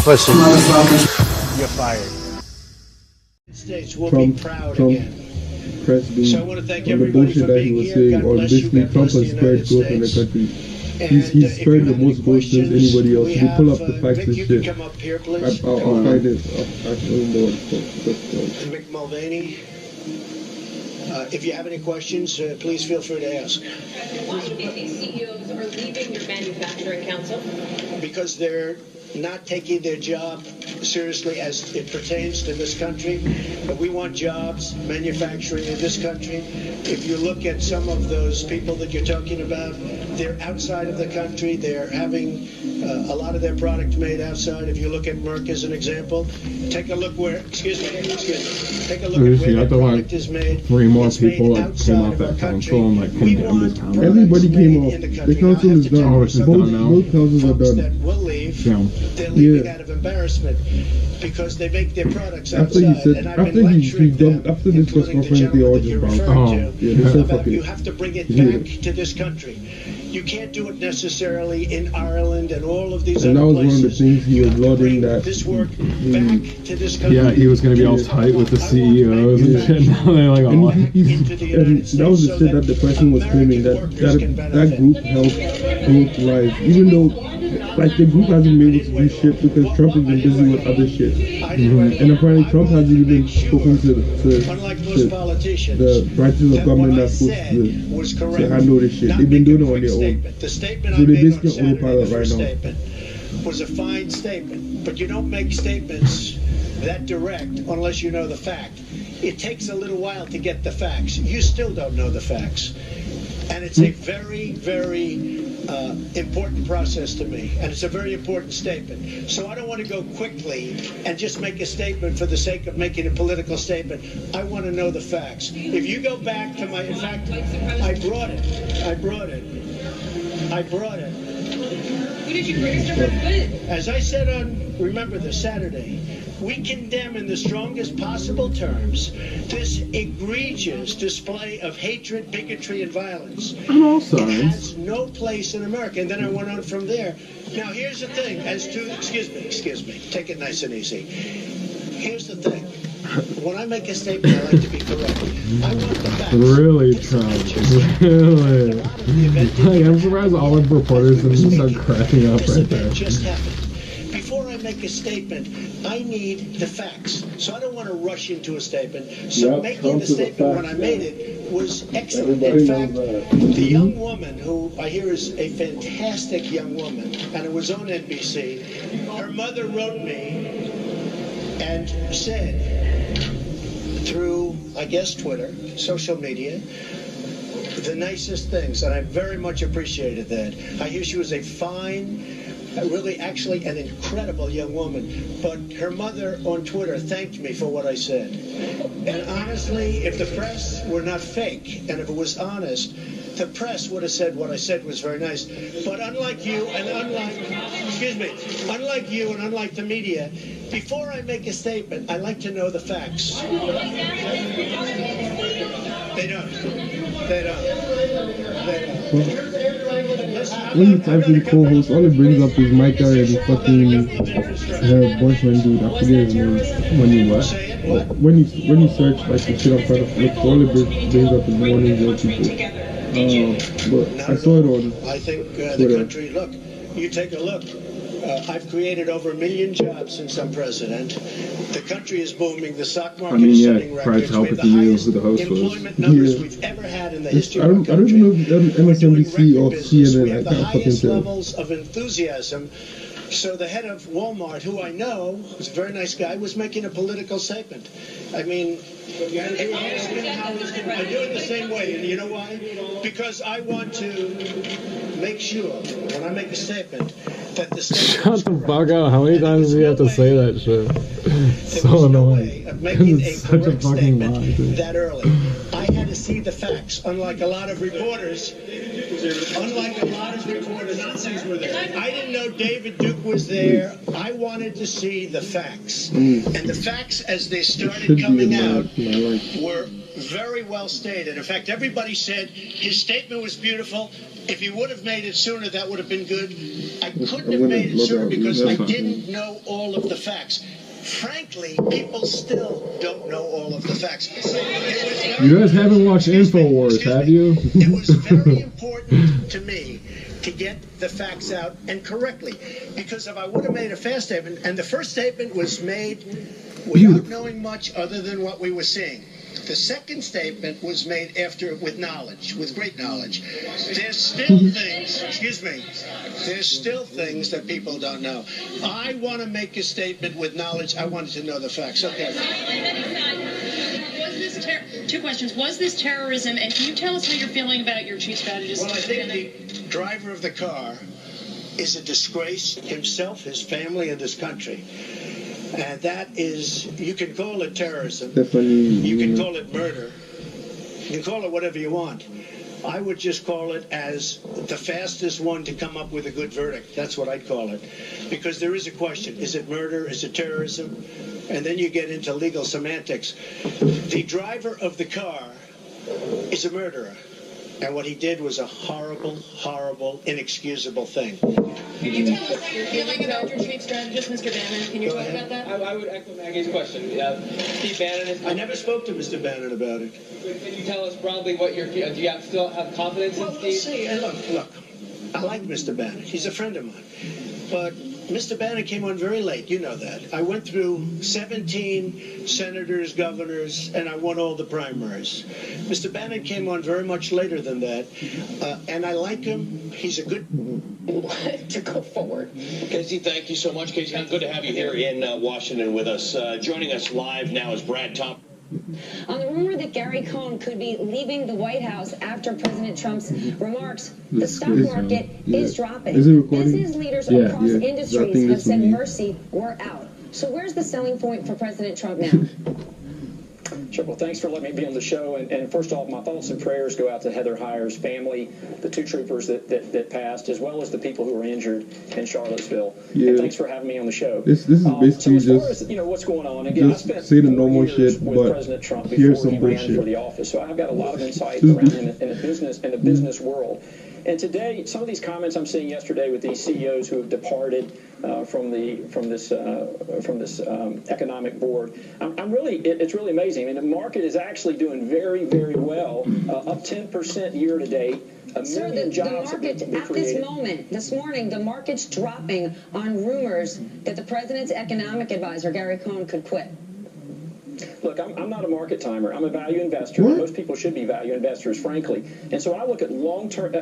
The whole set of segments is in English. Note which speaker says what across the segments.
Speaker 1: pussy.
Speaker 2: You're fired.
Speaker 3: States will be proud again.
Speaker 4: Press B
Speaker 3: So I want to thank
Speaker 4: on the
Speaker 3: everybody
Speaker 4: bullshit
Speaker 3: for
Speaker 4: that he
Speaker 3: being
Speaker 4: was
Speaker 3: here.
Speaker 4: saying
Speaker 3: God
Speaker 4: on
Speaker 3: bless you.
Speaker 4: basically
Speaker 3: God
Speaker 4: Trump
Speaker 3: bless the
Speaker 4: has spread
Speaker 3: United
Speaker 4: growth in the
Speaker 3: States.
Speaker 4: country.
Speaker 3: And,
Speaker 4: He's
Speaker 3: if
Speaker 4: spread
Speaker 3: you
Speaker 4: the
Speaker 3: have
Speaker 4: most
Speaker 3: any
Speaker 4: growth than
Speaker 3: questions,
Speaker 4: anybody else.
Speaker 3: we
Speaker 4: If you pull up
Speaker 3: have,
Speaker 4: the facts
Speaker 3: Mick,
Speaker 4: and
Speaker 3: you
Speaker 4: shit,
Speaker 3: can come up here, please.
Speaker 4: I'll find it. I don't know what it's called.
Speaker 3: Mick Mulvaney. If you have any questions, please feel free to ask.
Speaker 5: Why do you think these CEOs are leaving your manufacturing council?
Speaker 3: Because they're not taking their job seriously as it pertains to this country. But we want jobs, manufacturing in this country. If you look at some of those people that you're talking about, they're outside of the country. They're having a lot of their product made outside. If you look at Merck as an example, take a look where, take a look at where the product is made.
Speaker 6: 3 more
Speaker 3: It's made
Speaker 6: people like came
Speaker 3: outside
Speaker 6: off
Speaker 3: of our
Speaker 6: that
Speaker 3: country.
Speaker 6: council and like
Speaker 3: We
Speaker 6: condemned his
Speaker 3: want
Speaker 6: comment.
Speaker 3: products
Speaker 4: Everybody came
Speaker 3: made
Speaker 4: off.
Speaker 3: in the
Speaker 4: The
Speaker 3: country.
Speaker 4: council
Speaker 3: Now, I have
Speaker 4: is
Speaker 3: to tell
Speaker 4: done.
Speaker 3: you
Speaker 6: Oh, it's
Speaker 3: something.
Speaker 6: done now?
Speaker 4: Both councils are
Speaker 3: Folks
Speaker 4: done.
Speaker 3: that will leave,
Speaker 6: Yeah.
Speaker 3: they're leaving
Speaker 4: Yeah.
Speaker 3: out of embarrassment because they make their products
Speaker 4: After he
Speaker 3: outside.
Speaker 4: said,
Speaker 3: And I've
Speaker 4: after
Speaker 3: been
Speaker 4: he
Speaker 3: lecturing them,
Speaker 4: dumped, after this press
Speaker 3: including the
Speaker 4: conference, they all
Speaker 3: gentleman that
Speaker 4: just
Speaker 3: you're
Speaker 4: bounced.
Speaker 3: referring
Speaker 6: Oh,
Speaker 3: to,
Speaker 4: Yeah, they said
Speaker 3: about
Speaker 4: fuck
Speaker 3: you
Speaker 4: it.
Speaker 3: have to bring it
Speaker 4: Yeah.
Speaker 3: back to this country. You can't do it necessarily in Ireland and all of these
Speaker 4: And that
Speaker 3: other
Speaker 4: was one of the
Speaker 3: places.
Speaker 4: things he
Speaker 3: You
Speaker 4: was
Speaker 3: have to
Speaker 4: lauding
Speaker 3: bring
Speaker 4: that
Speaker 3: this work back to this country.
Speaker 6: Yeah, he was gonna be all tight with the CEOs and shit. Now they're like,
Speaker 4: And
Speaker 6: oh,
Speaker 4: and that was the shit that the person was claiming that group helped growth lives, even though like the group hasn't been able to do shit because Trump has been busy with other shit. And apparently Trump hasn't even spoken to the branches of government that's supposed to handle this shit. They've been doing it on their own.
Speaker 3: The statement
Speaker 4: So
Speaker 3: I
Speaker 4: they
Speaker 3: made on
Speaker 4: basically
Speaker 3: Saturday,
Speaker 4: autopilot
Speaker 3: the
Speaker 4: right
Speaker 3: first
Speaker 4: now.
Speaker 3: statement, was a fine statement, but you don't make statements that direct unless you know the fact. It takes a little while to get the facts. You still don't know the facts. And it's a very, very important process to me, and it's a very important statement. So I don't want to go quickly and just make a statement for the sake of making a political statement. I want to know the facts. If you go back to in fact, I brought it.
Speaker 5: Who did you register with?
Speaker 3: As I said on, remember this, Saturday, we condemn in the strongest possible terms this egregious display of hatred, bigotry, and violence.
Speaker 6: on all
Speaker 3: It
Speaker 6: sides.
Speaker 3: has no place in America. And then I went on from there. Now, here's the thing. As to, excuse me, take it nice and easy. Here's the thing. When I make a statement, I like to be correct. I want the facts.
Speaker 6: Really, Trump. Really. Like, I'm surprised all the reporters didn't start cracking up
Speaker 3: This
Speaker 6: right
Speaker 3: event
Speaker 6: there.
Speaker 3: just happened. Before I make a statement, I need the facts. So I don't want to rush into a statement. So making the statement when I made it was excellent. In fact, the young woman who I hear is a fantastic young woman, and it was on NBC, her mother wrote me and said, through, I guess, Twitter, social media, the nicest things, and I very much appreciated that. I hear she was a fine, really actually an incredible young woman, but her mother on Twitter thanked me for what I said. And honestly, if the press were not fake, and if it was honest, the press would have said what I said was very nice. But unlike you and unlike you and unlike the media, before I make a statement, I like to know the facts. They don't.
Speaker 4: When you type in co-host, all it brings up is Micah and fucking her boyfriend dude. I forget his name.
Speaker 6: When you what?
Speaker 4: When you search like the shit I'm trying to look for, all it brings up is Morning Joe people. But I saw it on
Speaker 3: I think the
Speaker 4: Twitter.
Speaker 3: country, look, you take a look. I've created over 1 million jobs since I'm president. The country is booming. The stock market is setting
Speaker 6: Fred's
Speaker 3: records. We
Speaker 6: help
Speaker 3: have
Speaker 6: if
Speaker 3: the
Speaker 6: you knew
Speaker 3: highest
Speaker 6: who the host was.
Speaker 3: employment numbers
Speaker 4: Yeah.
Speaker 3: we've ever had in the
Speaker 4: It's,
Speaker 3: history
Speaker 4: I
Speaker 3: of our
Speaker 4: don't
Speaker 3: country.
Speaker 4: know if it's
Speaker 3: We're doing
Speaker 4: MSNBC or
Speaker 3: record business. We
Speaker 4: CNN. I
Speaker 3: have the
Speaker 4: can't fucking
Speaker 3: highest
Speaker 4: tell.
Speaker 3: levels of enthusiasm. So the head of Walmart, who I know, is a very nice guy, was making a political statement. I mean, he was asking how he's doing. I do it the same way, and you know why? Because I want to make sure, when I make a statement, that the statement
Speaker 6: Shut
Speaker 3: is
Speaker 6: the
Speaker 3: correct.
Speaker 6: fuck up. How many times do you have to say that shit?
Speaker 3: There
Speaker 6: So
Speaker 3: was no
Speaker 6: annoying.
Speaker 3: way of making
Speaker 6: It's
Speaker 3: a
Speaker 6: such a
Speaker 3: correct
Speaker 6: fucking
Speaker 3: statement
Speaker 6: lie, dude.
Speaker 3: that early. I had to see the facts, unlike a lot of reporters. I didn't know David Duke was there. I wanted to see the facts. And the facts, as they started coming out, were very well stated. In fact, everybody said his statement was beautiful. If he would have made it sooner, that would have been good. I couldn't have made it sooner because I didn't know all of the facts. Frankly, people still don't know all of the facts.
Speaker 6: You guys haven't watched InfoWars, have you?
Speaker 3: It was very important to me to get the facts out and correctly. Because if I would have made a fast statement, and the first statement was made without knowing much other than what we were seeing. The second statement was made after, with knowledge, with great knowledge. There's still things, there's still things that people don't know. I want to make a statement with knowledge. I wanted to know the facts. Okay.
Speaker 5: Was this two questions. Was this terrorism? And can you tell us how you're feeling about your chief strategist?
Speaker 3: Well, I think the driver of the car is a disgrace himself, his family, and his country. And that is, you can call it terrorism, you can call it murder, you can call it whatever you want. I would just call it as the fastest one to come up with a good verdict. That's what I'd call it. Because there is a question. Is it murder? Is it terrorism? And then you get into legal semantics. The driver of the car is a murderer. And what he did was a horrible, horrible, inexcusable thing.
Speaker 5: Can you tell us how you're feeling about your chief strategist, Mr. Bannon? Can you talk about that?
Speaker 1: I would echo Maggie's question. Steve Bannon is...
Speaker 3: I never spoke to Mr. Bannon about it.
Speaker 1: Can you tell us broadly what your... Do you still have confidence in Steve?
Speaker 3: We'll see. And look, I like Mr. Bannon. He's a friend of mine. But Mr. Bannon came on very late. You know that. I went through 17 senators, governors, and I won all the primaries. Mr. Bannon came on very much later than that. And I like him. He's a good...
Speaker 5: to go forward.
Speaker 7: Casey, thank you so much. Casey, good to have you here in Washington with us. Joining us live now is Brad Thompson.
Speaker 8: On the rumor that Gary Cohn could be leaving the White House after President Trump's remarks, the stock market is dropping. Business leaders across industries have said mercy, we're out. So where's the selling point for President Trump now?
Speaker 9: Sure. Well, thanks for letting me be on the show. And first off, my thoughts and prayers go out to Heather Heyer's family, the two troopers that passed, as well as the people who were injured in Charlottesville. Yeah. And thanks for having me on the show.
Speaker 4: This is basically
Speaker 9: so as far as, what's going on, again, I spent
Speaker 4: say the normal shit,
Speaker 9: with President Trump before he ran for the office. So I've got a lot of insight around in the business world. And today, some of these comments I'm seeing yesterday with these CEOs who have departed from this economic board, it's really amazing. I mean, the market is actually doing very, very well, up 10% year to date.
Speaker 8: Sir, the market at this moment, this morning, the market's dropping on rumors that the president's economic advisor, Gary Cohn, could quit.
Speaker 9: Look, I'm not a market timer. I'm a value investor. Most people should be value investors, frankly. And so I look at the long term.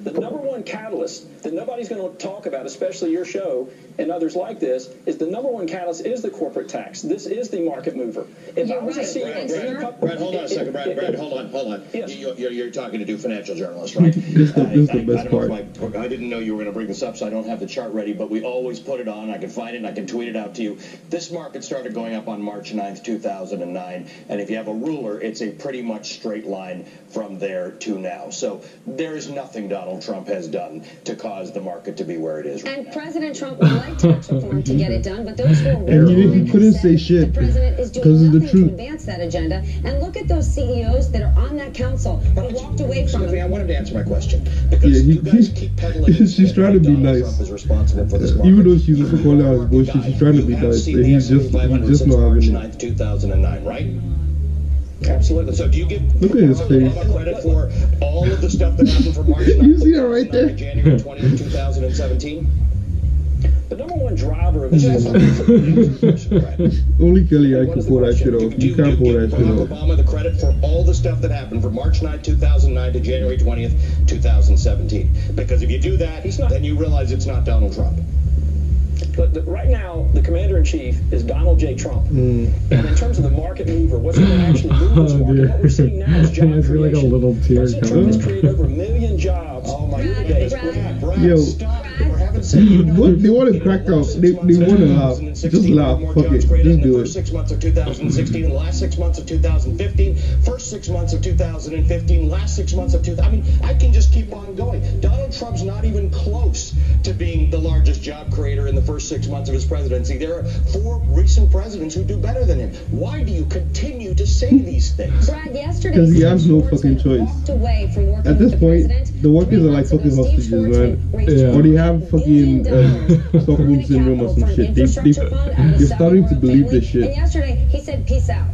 Speaker 9: The number one catalyst that nobody's going to talk about, especially your show and others like this, is the number one catalyst is the corporate tax. This is the market mover. If I was a CEO,
Speaker 7: Brad, hold on a second. Brad, hold on. Yes. You're talking to two financial journalists, right?
Speaker 4: This is the best part.
Speaker 7: I didn't know you were going to bring this up, so I don't have the chart ready, but we always put it on. I can find it and I can tweet it out to you. This market started going up on March 9th, 2009, and if you have a ruler, it's a pretty much straight line from there to now. So there is nothing Donald Trump has done to cause the market to be where it is right
Speaker 8: and
Speaker 7: now.
Speaker 8: President Trump would like tax reform to get it done, but those who are
Speaker 4: he couldn't say shit
Speaker 8: the president is doing nothing to advance that agenda. And look at those CEOs that are on that council who walked away from it.
Speaker 7: I wanted to answer my question because you guys keep peddling.
Speaker 4: She's trying to be nice.
Speaker 7: Trump is responsible for this market.
Speaker 4: Even though she's just calling out his bullshit, she's trying to be nice. And he's just not having it.
Speaker 7: 2009, right?
Speaker 9: Absolutely.
Speaker 7: So do you give
Speaker 4: Look at his face.
Speaker 7: credit for all of the stuff that happened from March 9th
Speaker 4: You see that right there?
Speaker 7: January 20th, 2017?
Speaker 9: The number one driver of this
Speaker 4: Only Kelly I can pull that shit off. You can't pull that shit off.
Speaker 7: Obama the credit for all the stuff that happened from March 9th, 2009 to January 20th, 2017. Because if you do that, then you realize it's not Donald Trump.
Speaker 9: But right now, the commander-in-chief is Donald J. Trump. And in terms of the market mover, what's going to actually move this market? What we're seeing now is job creation.
Speaker 6: like a little tear
Speaker 9: President Trump has created over 1 million jobs.
Speaker 7: Oh my
Speaker 8: Brad,
Speaker 7: Brad,
Speaker 4: Yo.
Speaker 7: stop. We're having
Speaker 4: What they want to crack out? They want to laugh. Just laugh. Fuck it. Just do it.
Speaker 7: 6 months of 2016, the last 6 months of 2015, first 6 months of 2015, last 6 months of 2000. I mean, I can just keep on going. Donald Trump's not even close to being the largest job creator in the first 6 months of his presidency. There are 4 recent presidents who do better than him. Why do you continue to say these things?
Speaker 8: Brad, yesterday,
Speaker 4: because he has no fucking choice. At this point, the workers are like fucking hostages, man.
Speaker 6: Yeah.
Speaker 4: Or they have fucking Stockholm syndrome or some shit. They're starting to believe this shit.
Speaker 8: And yesterday, he said, peace out.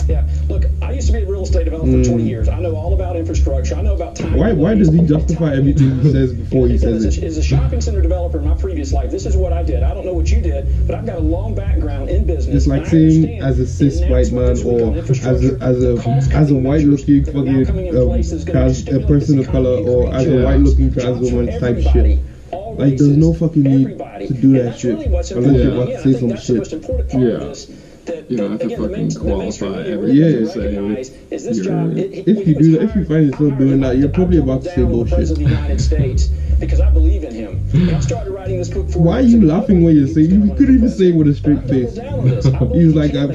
Speaker 9: Yeah, look, I used to be a real estate developer for 20 years. I know all about infrastructure. I know about time.
Speaker 4: Why does he justify everything he says before he says it?
Speaker 9: As a shopping center developer in my previous life, this is what I did. I don't know what you did, but I've got a long background in business.
Speaker 4: It's like saying as a cis white man or as a white looking fucking a person of color or as a white looking trans woman type shit. Like there's no fucking need to do that shit unless you're about to say some shit.
Speaker 6: Yeah. You don't have to fucking qualify everything you say.
Speaker 4: If you do that, if you find yourself doing that, you're probably about to say bullshit.
Speaker 9: Because I believe in him. And I started writing this book for.
Speaker 4: Why are you laughing when you're saying? You could even say it with a straight face. He's like, I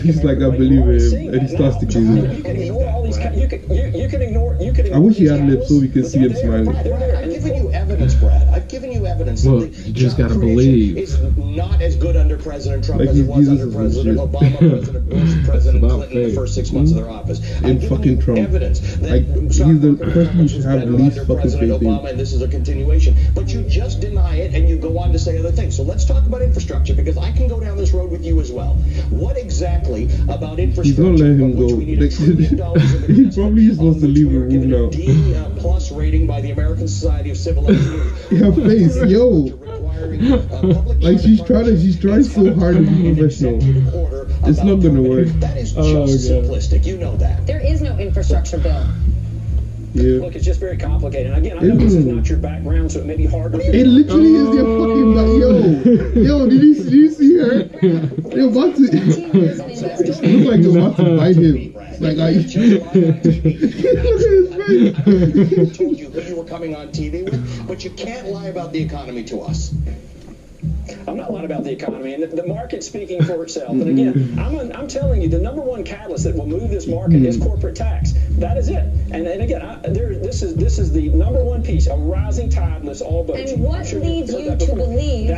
Speaker 4: believe in him, and he starts to kiss him.
Speaker 9: You can ignore all these. You can ignore.
Speaker 4: I wish he had lips so we could see him smiling.
Speaker 7: I've given you evidence, Brad. I've given you evidence.
Speaker 6: Well, you just gotta believe.
Speaker 7: It's not as good under President Trump
Speaker 4: Like
Speaker 7: as it was under
Speaker 4: Jesus
Speaker 7: President
Speaker 4: and shit.
Speaker 7: Obama, President Bush, President Clinton in the first 6 months of their office.
Speaker 4: And fucking Trump.
Speaker 7: Evidence that
Speaker 4: Like he's the person you should have the least fucking
Speaker 7: President
Speaker 4: faith in.
Speaker 7: Obama, and this is a continuation. But you just deny it, and you go on to say other things. So let's talk about infrastructure, because I can go down this road with you as well. What exactly about infrastructure?
Speaker 4: He's gonna let him go. He probably is supposed to leave the room now.
Speaker 7: D plus rating by the American Society of Civil Engineers.
Speaker 4: Her face, yo. Like she's trying so hard to be professional. It's not gonna work.
Speaker 7: That is just simplistic. You know that.
Speaker 8: There is no infrastructure bill.
Speaker 4: Yeah.
Speaker 9: Look, it's just very complicated. And again, I know this is not your background, so it may be harder.
Speaker 4: It literally is their fucking back. Yo, did you see her? They're about to. Looks like they're about to bite him. Like I look at his face.
Speaker 7: I told you who you were coming on TV with, but you can't lie about the economy to us.
Speaker 9: I'm not lying about the economy, and the market's speaking for itself. And again, I'm telling you, the number one catalyst that will move this market is corporate tax. That is it. And again, this is the number one piece, a rising tide lifts all boats.
Speaker 8: And what leads you to believe?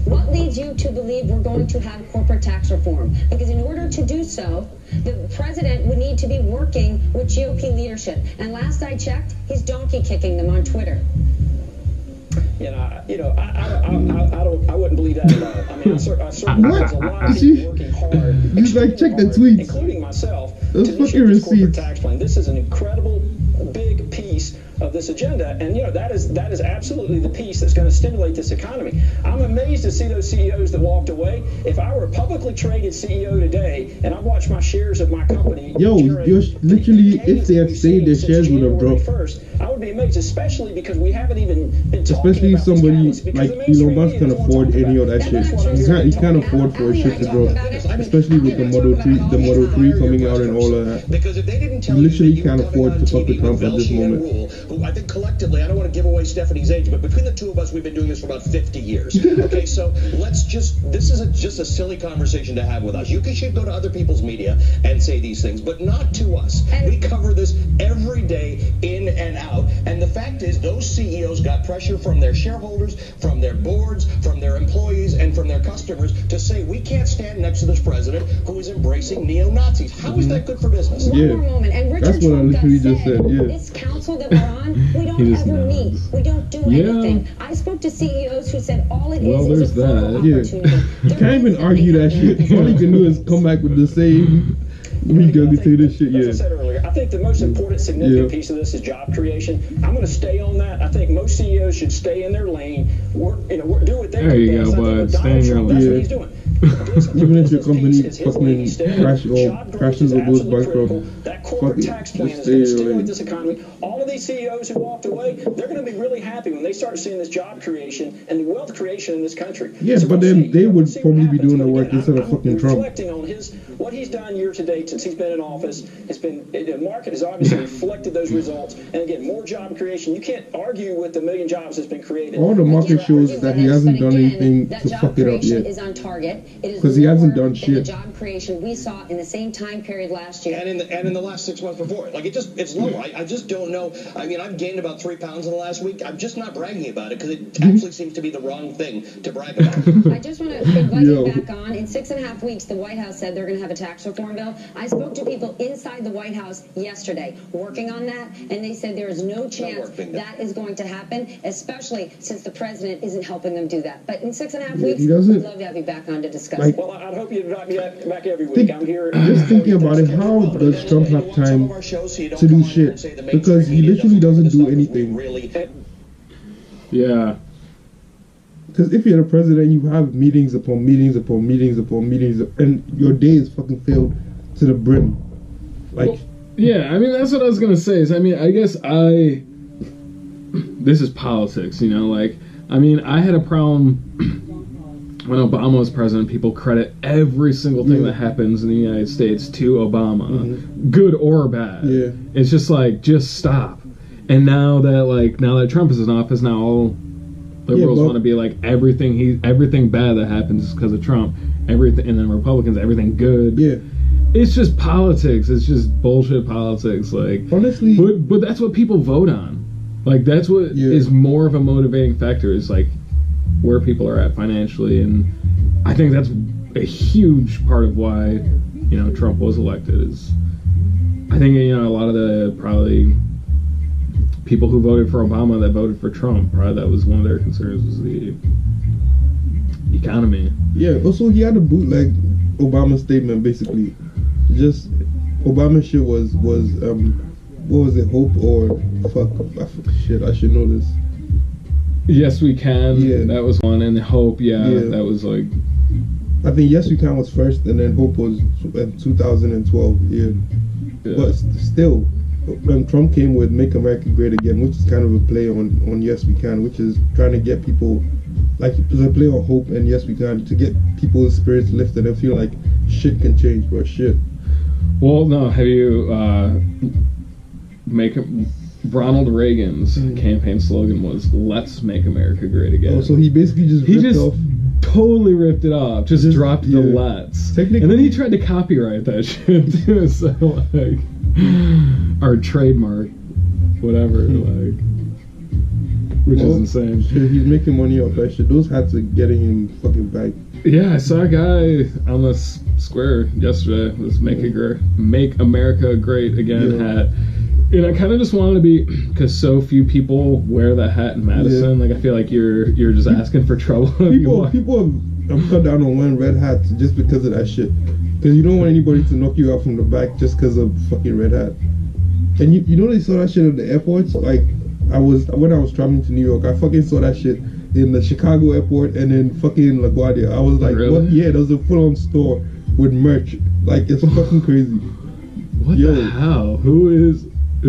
Speaker 8: What leads you to believe we're going to have corporate tax reform? Because in order to do so, the president would need to be working with GOP leadership. And last I checked, he's donkey kicking them on Twitter.
Speaker 9: I wouldn't believe that at all. I mean, I certainly there's a lot of people working hard.
Speaker 4: Just like check the tweets,
Speaker 9: including myself.
Speaker 4: Those
Speaker 9: to
Speaker 4: fucking
Speaker 9: this corporate
Speaker 4: receipts.
Speaker 9: tax plan. This is an incredible big piece of this agenda, and that is absolutely the piece that's going to stimulate this economy. I'm amazed to see those CEOs that walked away. If I were a publicly traded CEO today, and I watched my shares of my company,
Speaker 4: yo, you're literally, if they had stayed, their shares would have dropped.
Speaker 9: I would be amazed, especially because we haven't even been talking
Speaker 4: Especially
Speaker 9: about
Speaker 4: somebody
Speaker 9: these
Speaker 4: like Elon Musk can afford any of that shit. He can't afford for a shit to drop, especially with the Model 3 coming out and all of that.
Speaker 7: Because if they didn't tell
Speaker 4: You literally
Speaker 7: you that
Speaker 4: can't
Speaker 7: you were
Speaker 4: afford to fuck
Speaker 7: coming
Speaker 4: with
Speaker 7: on
Speaker 4: Trump at this
Speaker 7: TV with
Speaker 4: moment.
Speaker 7: Velshi and Rule, who I think collectively, I don't want to give away Stephanie's age, but between the two of us, we've been doing this for about 50 years. Okay, so let's this is just a silly conversation to have with us. You should go to other people's media and say these things, but not to us. We cover this every day in and out, and the fact is those CEOs got pressure from their shareholders, from their boards, from their employees, and from their customers to say we can't stand next to this president who is embracing neo-Nazis. How is that good for business?
Speaker 8: One more moment. And Richard
Speaker 4: That's what I
Speaker 8: Trump
Speaker 4: literally
Speaker 8: said,
Speaker 4: just said, yeah.
Speaker 8: This council that we're on, we don't ever meet. We don't do anything. I spoke to CEOs who said all it is a photo opportunity.
Speaker 4: You can't even argue that shit. All you can do is come back with the same regurgitated shit,
Speaker 9: As I said earlier, I think the most important significant piece of this is job creation. I'm going to stay on that. I think most CEOs should stay in their lane. Do what they're
Speaker 6: There you go, bud. Stay in your lane.
Speaker 9: That's what he's doing.
Speaker 4: Even if your company fucking crashes or goes bankrupt,
Speaker 9: that corporate tax plan is going to stimulate this economy. All of these CEOs who walked away, they're going to be really happy when they start seeing this job creation and the wealth creation in this country.
Speaker 4: Yeah,
Speaker 9: so
Speaker 4: but then they would probably be doing the work instead of fucking Trump.
Speaker 9: Reflecting on what he's done year to date since he's been in office has been, the market has obviously reflected those results. And again, more job creation. You can't argue with the million jobs that's been created.
Speaker 4: All the market shows that he hasn't done anything to fuck it up yet.
Speaker 8: Is on target.
Speaker 4: Because he hasn't done shit.
Speaker 8: The job creation we saw in the same time period last year.
Speaker 7: And in the last 6 months before. Like, it's low. I just don't know. I mean, I've gained about 3 pounds in the last week. I'm just not bragging about it because it actually seems to be the wrong thing to brag about.
Speaker 8: I just want to invite you back on. In 6.5 weeks, the White House said they're going to have a tax reform bill. I spoke to people inside the White House yesterday working on that, and they said there is no chance that is going to happen, especially since the president isn't helping them do that. But in 6.5 weeks, we'd love to have you back on to discuss it.
Speaker 9: Well, I'd hope you'd invite me back every week. I'm here.
Speaker 4: Just thinking about it, how does Trump have time to do shit? Because he literally doesn't do anything.
Speaker 6: Yeah.
Speaker 4: Because if you're the president, you have meetings upon meetings upon meetings upon meetings, and your day is fucking filled to the brim. Like,
Speaker 6: well, yeah, I mean, that's what I was gonna say. Is, I mean, I guess this is politics, you know. Like, I mean, I had a problem when Obama was president. People credit every single thing that happens in the United States to Obama, good or bad.
Speaker 4: Yeah,
Speaker 6: it's just like, just stop. And now that Trump is in office, now all liberals want to be like everything bad that happens is because of Trump. Everything, and then Republicans, everything good.
Speaker 4: Yeah.
Speaker 6: It's just politics. It's just bullshit politics. Like,
Speaker 4: honestly,
Speaker 6: but that's what people vote on. Like, that's what is more of a motivating factor. Is like where people are at financially, and I think that's a huge part of why Trump was elected. Is I think a lot of the probably people who voted for Obama that voted for Trump, probably that was one of their concerns, was the economy.
Speaker 4: Yeah. Also, he had a bootleg Obama statement basically. Just Obama shit was what was it, hope or fuck shit, I should know this.
Speaker 6: Yes We Can, that was one, and hope, that was like,
Speaker 4: I think Yes We Can was first, and then hope was in 2012. But still, when Trump came with Make America Great Again, which is kind of a play on Yes We Can, which is trying to get people, like, it's a play on hope and Yes We Can, to get people's spirits lifted and feel like shit can change, bro. Shit.
Speaker 6: Well, no, have you Ronald Reagan's campaign slogan was "Let's make America great again."
Speaker 4: Oh, so he basically
Speaker 6: totally ripped it off. Just dropped the "let's," and then he tried to copyright that shit too. So like, or trademark, whatever, like, which is insane.
Speaker 4: Shit, he's making money off that shit. Those hats are getting him fucking back.
Speaker 6: Yeah, I saw a guy on the square yesterday with Make America Great Again hat. And I kind of just wanted to be, because so few people wear that hat in Madison. Like, I feel like you're just asking for trouble.
Speaker 4: People have cut down on wearing red hats just because of that shit. Because you don't want anybody to knock you out from the back just because of fucking red hat. And you know they saw that shit at the airports? Like, when I was traveling to New York, I fucking saw that shit in the Chicago airport and in fucking LaGuardia. I was like,
Speaker 6: really?
Speaker 4: What? Yeah, there was a full-on store with merch. Like, it's fucking crazy.
Speaker 6: What the hell? Who is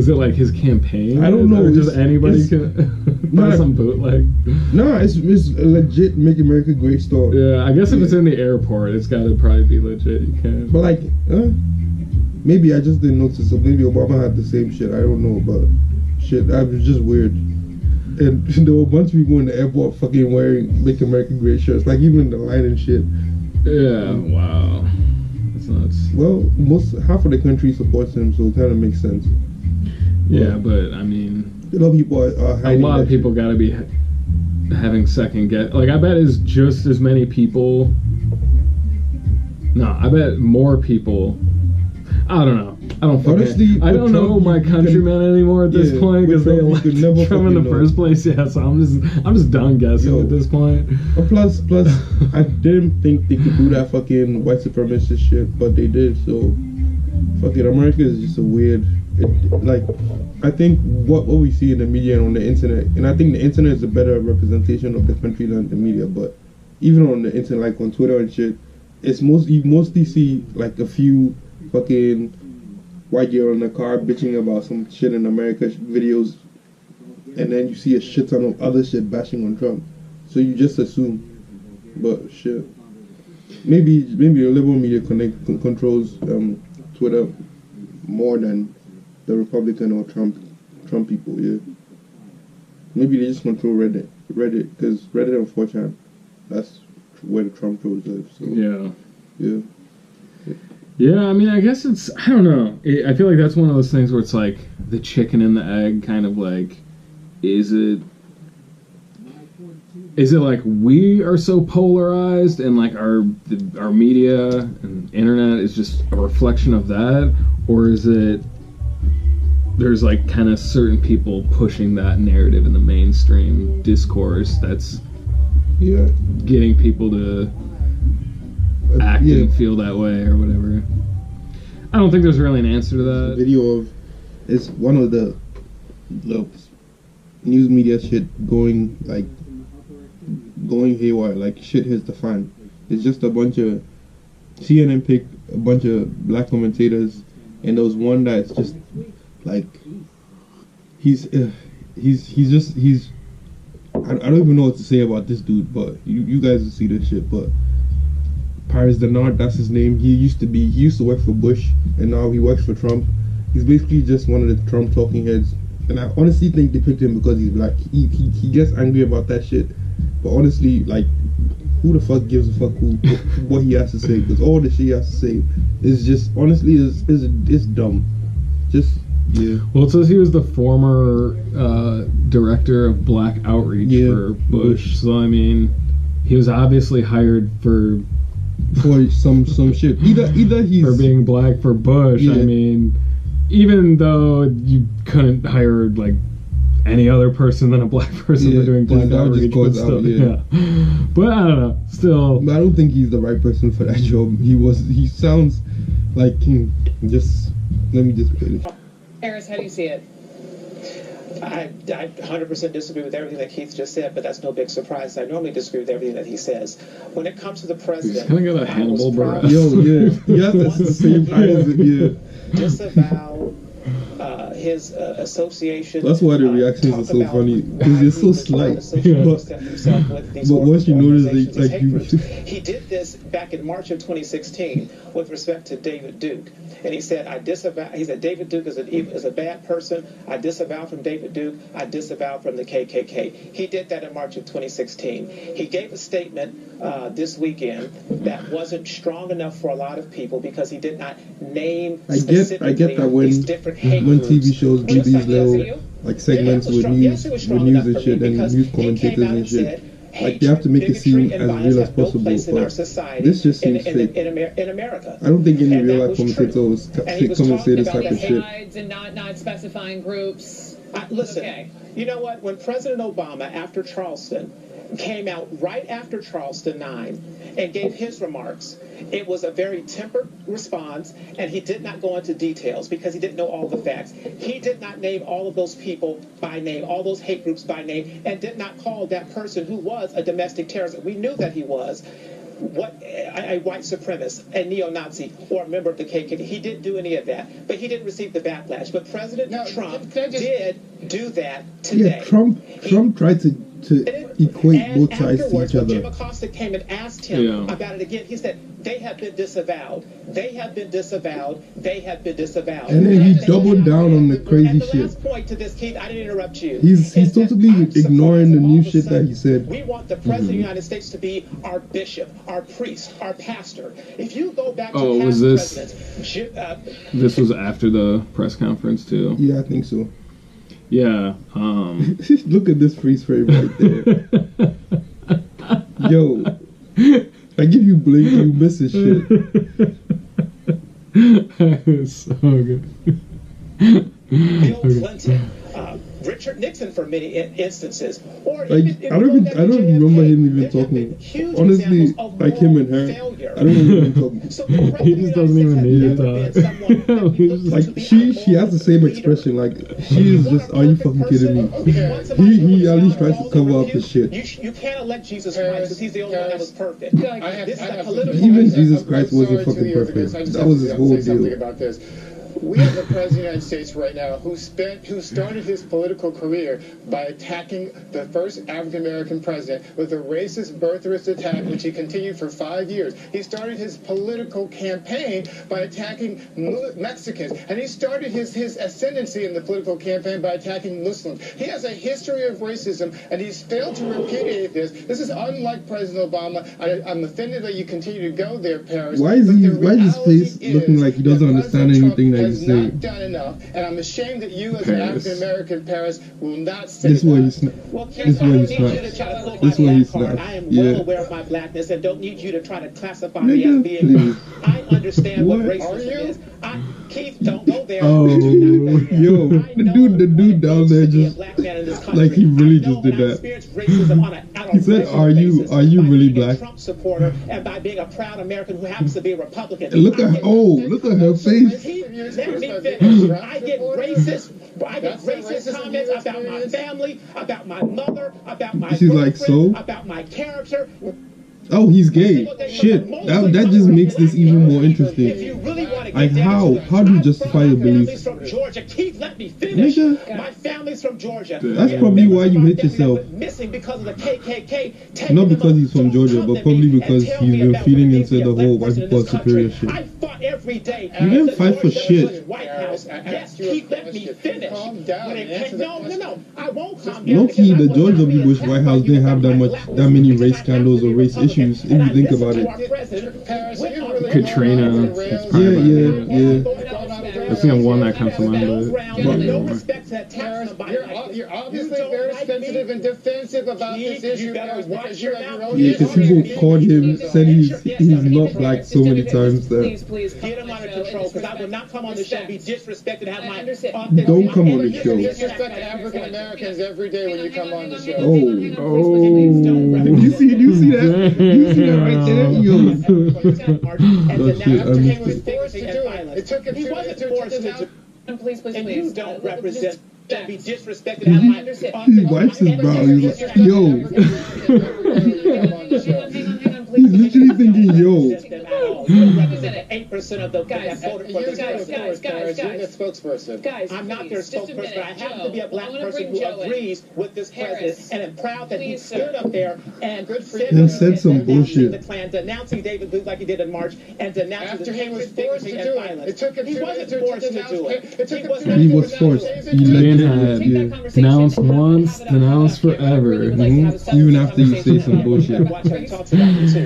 Speaker 6: it, like his campaign?
Speaker 4: I don't know.
Speaker 6: Or just anybody can buy some bootleg?
Speaker 4: No, it's a legit Make America Great store.
Speaker 6: Yeah, I guess if it's in the airport, it's got to probably be legit. You can.
Speaker 4: But like, maybe I just didn't notice. So maybe Obama had the same shit. I don't know, but shit, that was just weird. And there were a bunch of people in the airport fucking wearing Make America Great shirts, like even the line and shit.
Speaker 6: Yeah, wow. That's nuts.
Speaker 4: Well, half of the country supports him, so it kind of makes sense.
Speaker 6: Yeah, but I mean,
Speaker 4: a lot of people are
Speaker 6: a lot of people got to be having second guess. Like, I bet it's just as many people. No, I bet more people. I don't know. I don't know my countrymen anymore at this point because they elected Trump in the first place. Yeah, so I'm just done guessing at this point.
Speaker 4: Plus, I didn't think they could do that fucking white supremacist shit, but they did. So, fucking America is just a weird. I think what we see in the media and on the internet, and I think the internet is a better representation of the country than the media. But even on the internet, like on Twitter and shit, you mostly see like a few fucking white girl in the car bitching about some shit in America videos, and then you see a shit ton of other shit bashing on Trump. So you just assume, but shit. Maybe the liberal media controls Twitter more than the Republican or Trump people. Yeah. Maybe they just control Reddit because Reddit and 4chan, that's where the Trump trolls live. So yeah.
Speaker 6: Yeah, I mean, I guess it's, I don't know. I feel like that's one of those things where it's like the chicken and the egg kind of like, is it like we are so polarized and like our media and internet is just a reflection of that? Or is it there's like kind of certain people pushing that narrative in the mainstream discourse that's getting people to act and feel that way or whatever? I don't think there's really an answer to that.
Speaker 4: Video of it's one of the news media shit going haywire, like shit hits the fan. It's just a bunch of CNN picked a bunch of black commentators, and there was one that's just like he's I don't even know what to say about this dude, but you guys will see this shit. But Paris Denard, that's his name. He used to work for Bush, and now he works for Trump. He's basically just one of the Trump talking heads, and I honestly think they picked him because he's black. He gets angry about that shit, but honestly, like, who the fuck gives a fuck what he has to say? Because all the shit he has to say is just honestly is dumb. Just yeah.
Speaker 6: Well, it says he was the former director of black outreach for Bush, so I mean, he was obviously hired for
Speaker 4: some shit. Either he's
Speaker 6: for being black for Bush. Yeah. I mean, even though you couldn't hire like any other person than a black person for doing black outreach, but still, But I don't know. Still,
Speaker 4: but I don't think he's the right person for that job. He sounds like let me just play this.
Speaker 10: Harris, how do you see it? I 100% disagree with everything that Keith just said, but that's no big surprise. I normally disagree with everything that he says. When it comes to the president,
Speaker 6: he's kind of got a Hannibal Buress.
Speaker 4: That's the same time.
Speaker 10: Disavow his association.
Speaker 4: That's why the reactions are so funny, because they're so slight. But once you notice,
Speaker 10: he did this back in March of 2016 with respect to David Duke, and he said, "I disavow." He said, "David Duke is a bad person. I disavow from David Duke. I disavow from the KKK." He did that in March of 2016. He gave a statement this weekend that wasn't strong enough for a lot of people because he did not name specifically
Speaker 4: I get that
Speaker 10: these different hate
Speaker 4: when
Speaker 10: groups.
Speaker 4: TV shows do these little like segments with news and shit and news commentators and shit. Like they have to make it seem as real as possible, but this just seems fake.
Speaker 10: In America,
Speaker 4: I don't think any real life commentators come and say this type of shit.
Speaker 5: And not specifying groups.
Speaker 10: Listen, you know what? When President Obama, after Charleston, came out right after Charleston 9 and gave his remarks, it was a very tempered response, and he did not go into details because he didn't know all the facts. He did not name all of those people by name, all those hate groups by name, and did not call that person who was a domestic terrorist. We knew that he was a white supremacist, a neo-Nazi, or a member of the KKK. He didn't do any of that, but he didn't receive the backlash. But President Trump did do that today.
Speaker 4: Yeah, Trump tried to equate both sides to each other.
Speaker 10: Jim Acosta came and asked him about it again. He said, "They have been disavowed. They have been disavowed. They have been disavowed."
Speaker 4: And then he doubled down on the crazy
Speaker 10: and the
Speaker 4: shit.
Speaker 10: last point to this, Keith, I didn't interrupt you.
Speaker 4: He's totally ignoring the new shit that he said.
Speaker 10: We want the President of the United States to be our bishop, our priest, our pastor. If you go back to past presidents...
Speaker 6: This was after the press conference, too?
Speaker 4: Yeah, I think so.
Speaker 6: Yeah.
Speaker 4: Look at this freeze frame right there. Yo, I give you blink, you miss this shit.
Speaker 6: It's so good.
Speaker 10: Bill Clinton Richard Nixon for many instances. Or
Speaker 4: like,
Speaker 10: even,
Speaker 4: I don't remember him even talking. Honestly, like him and her, I don't remember him talking.
Speaker 10: So
Speaker 6: He just doesn't even need to talk.
Speaker 4: Like she has the same expression. Like she is just, are you fucking kidding me? He at least tries to cover up his shit.
Speaker 10: You can't elect Jesus Christ because he's the only one that was perfect.
Speaker 4: Even Jesus Christ wasn't fucking perfect. That was his whole deal.
Speaker 11: About this. We have a president of the United States right now who started his political career by attacking the first African-American president with a racist birtherist attack, which he continued for 5 years. He started his political campaign by attacking Mexicans, and he started his ascendancy in the political campaign by attacking Muslims. He has a history of racism, and he's failed to repudiate this. This is unlike President Obama. I'm offended that you continue to go there, Paris.
Speaker 4: Why is his face looking like he doesn't understand anything that he's saying?
Speaker 11: Not done enough, and I'm ashamed that you, as an African American, Paris, will not say
Speaker 4: this way he's not. This way he's not. This way he's not.
Speaker 10: I am well aware of my blackness and don't need you to try to classify me as being. I understand what racism is. Keith, don't go there.
Speaker 4: Oh, yo, the dude down there just like he really just did that. He said, "Are you really black?"
Speaker 10: Trump supporter, and by being a proud American who happens to be a Republican.
Speaker 4: And look at her face.
Speaker 10: Let me finish. I get racist comments about my family, about my mother, about my
Speaker 4: She's like, so?
Speaker 10: about my character.
Speaker 4: Oh, he's gay. Shit, that just makes this even more interesting.
Speaker 10: If you really want to
Speaker 4: like, how do you justify your beliefs?
Speaker 10: From Georgia, Keith, let me finish.
Speaker 4: Nigga.
Speaker 10: My family's from Georgia.
Speaker 4: That's probably why you hate yourself.
Speaker 10: Missing because of the KKK.
Speaker 4: Not because he's from Georgia, but probably because he's been feeding into the whole white people are superior shit.
Speaker 10: I fought every day.
Speaker 4: You didn't fight for shit.
Speaker 10: White House. Yes, Keith, let me finish.
Speaker 11: Calm down.
Speaker 10: No, I won't calm down.
Speaker 4: Low key, the George W. Bush White House didn't have that many race scandals or race issues. If you think about it.
Speaker 6: Katrina. Yeah. That's the one that comes to mind.
Speaker 11: You're obviously very sensitive and defensive about this issue because you have your own.
Speaker 4: Yeah, because people called him, said he's not black so many times that.
Speaker 10: Please, get him under control because I will not come on the show and be disrespected. Have my
Speaker 4: don't come on the show.
Speaker 11: You disrespect African Americans every day when you come on the show.
Speaker 4: Oh. Do you see that? You see that right there? Yo. That shit, I missed it.
Speaker 11: It took him 2 minutes to
Speaker 5: Please.
Speaker 10: And you don't represent. Don't be disrespected. Have my
Speaker 4: he wipes his brow. He's like, yo. He's literally thinking, yo.
Speaker 10: You represent 8% of the guys voted for this
Speaker 11: guys. You're the spokesperson.
Speaker 10: I'm not their spokesperson, but I happen to be a black person who agrees with this president, and am proud that he stood up there and
Speaker 4: said some bullshit.
Speaker 10: The Klan, denouncing David Duke like he did in March, and denouncing the hatred, bigotry, and violence.
Speaker 11: It took him
Speaker 10: he wasn't forced to do it.
Speaker 4: He was forced. He
Speaker 6: denounced once, denounced forever.
Speaker 4: Even after you say some bullshit.